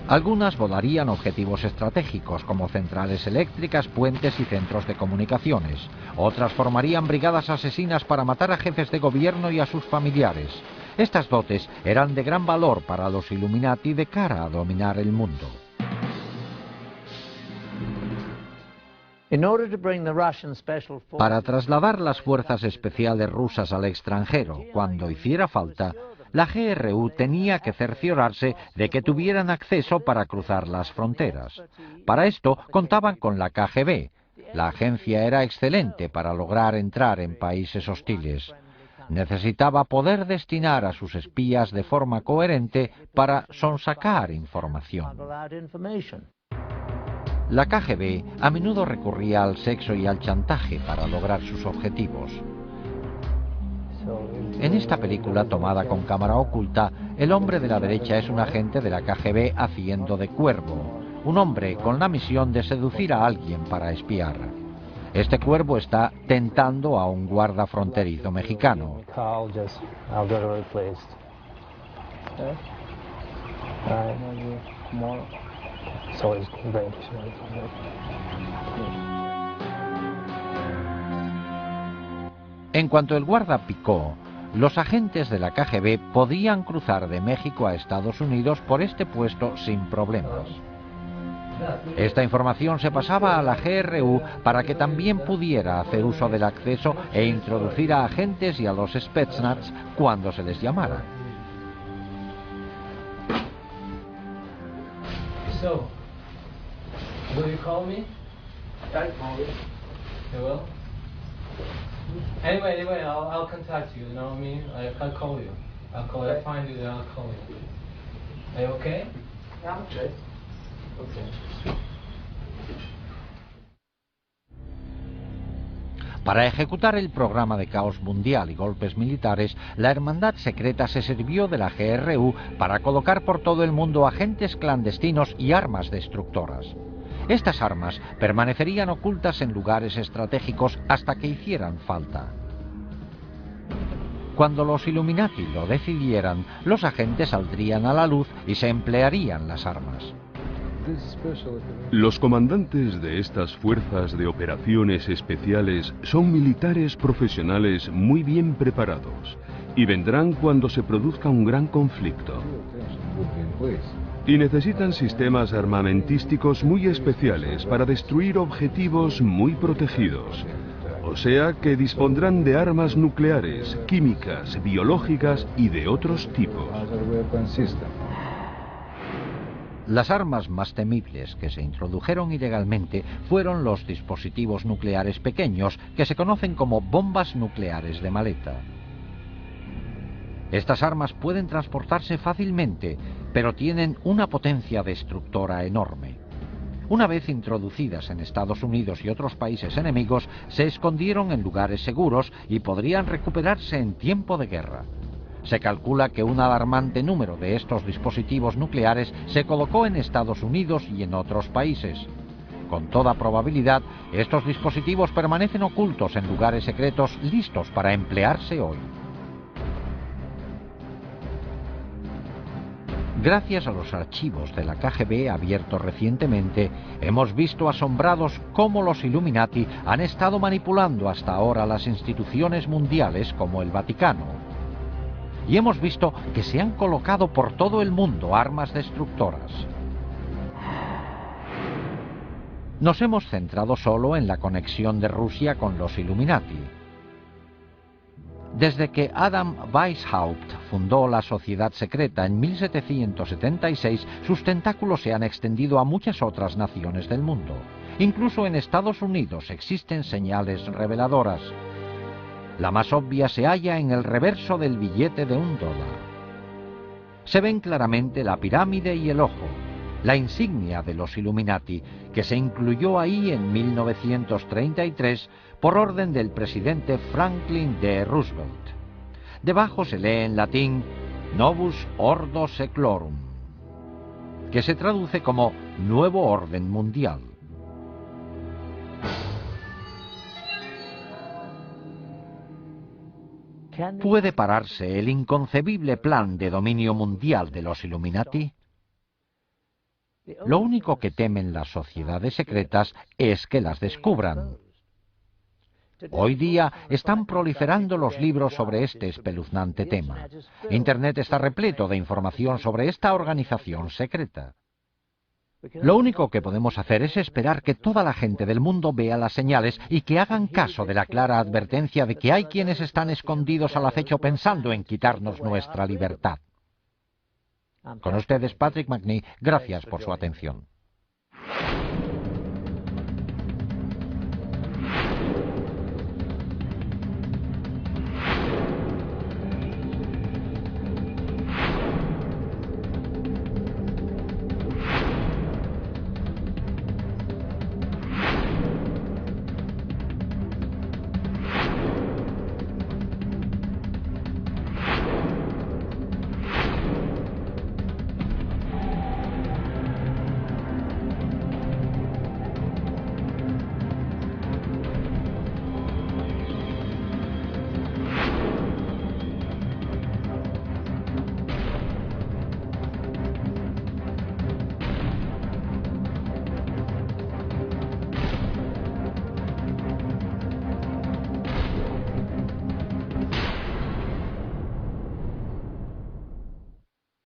Algunas volarían objetivos estratégicos como centrales eléctricas, puentes y centros de comunicaciones. Otras formarían brigadas asesinas para matar a jefes de gobierno y a sus familiares. Estas dotes eran de gran valor para los Illuminati de cara a dominar el mundo. Para trasladar las fuerzas especiales rusas al extranjero cuando hiciera falta, la GRU tenía que cerciorarse de que tuvieran acceso para cruzar las fronteras. Para esto contaban con la KGB. La agencia era excelente para lograr entrar en países hostiles. Necesitaba poder destinar a sus espías de forma coherente para sonsacar información. La KGB a menudo recurría al sexo y al chantaje para lograr sus objetivos. En esta película tomada con cámara oculta, el hombre de la derecha es un agente de la KGB haciendo de cuervo, un hombre con la misión de seducir a alguien para espiar. Este cuervo está tentando a un guarda fronterizo mexicano. En cuanto el guarda picó, los agentes de la KGB podían cruzar de México a Estados Unidos por este puesto sin problemas. Esta información se pasaba a la GRU para que también pudiera hacer uso del acceso e introducir a agentes y a los Spetsnaz cuando se les llamara. So, will you call me? I call you. You will? Anyway, I'll contact you, you know what I mean? I'll call you. I'll find you, then I'll call you. Are you okay? Yeah, I'm okay. Okay. Para ejecutar el programa de caos mundial y golpes militares, la Hermandad Secreta se sirvió de la GRU para colocar por todo el mundo agentes clandestinos y armas destructoras. Estas armas permanecerían ocultas en lugares estratégicos hasta que hicieran falta. Cuando los Illuminati lo decidieran, los agentes saldrían a la luz y se emplearían las armas. Los comandantes de estas fuerzas de operaciones especiales son militares profesionales muy bien preparados y vendrán cuando se produzca un gran conflicto. Y necesitan sistemas armamentísticos muy especiales para destruir objetivos muy protegidos. O sea que dispondrán de armas nucleares, químicas, biológicas y de otros tipos. Las armas más temibles que se introdujeron ilegalmente fueron los dispositivos nucleares pequeños, que se conocen como bombas nucleares de maleta. Estas armas pueden transportarse fácilmente, pero tienen una potencia destructora enorme. Una vez introducidas en Estados Unidos y otros países enemigos, se escondieron en lugares seguros y podrían recuperarse en tiempo de guerra. Se calcula que un alarmante número de estos dispositivos nucleares se colocó en Estados Unidos y en otros países. Con toda probabilidad, estos dispositivos permanecen ocultos en lugares secretos listos para emplearse hoy. Gracias a los archivos de la KGB abiertos recientemente, hemos visto asombrados cómo los Illuminati han estado manipulando hasta ahora las instituciones mundiales como el Vaticano. Y hemos visto que se han colocado por todo el mundo armas destructoras. Nos hemos centrado solo en la conexión de Rusia con los Illuminati. Desde que Adam Weishaupt fundó la sociedad secreta en 1776, sus tentáculos se han extendido a muchas otras naciones del mundo. Incluso en Estados Unidos existen señales reveladoras. La más obvia se halla en el reverso del billete de $1. Se ven claramente la pirámide y el ojo, la insignia de los Illuminati, que se incluyó ahí en 1933 por orden del presidente Franklin D. Roosevelt. Debajo se lee en latín Novus Ordo Seclorum, que se traduce como Nuevo Orden Mundial. ¿Puede pararse el inconcebible plan de dominio mundial de los Illuminati? Lo único que temen las sociedades secretas es que las descubran. Hoy día están proliferando los libros sobre este espeluznante tema. Internet está repleto de información sobre esta organización secreta. Lo único que podemos hacer es esperar que toda la gente del mundo vea las señales y que hagan caso de la clara advertencia de que hay quienes están escondidos al acecho pensando en quitarnos nuestra libertad. Con ustedes, Patrick Macnee, gracias por su atención.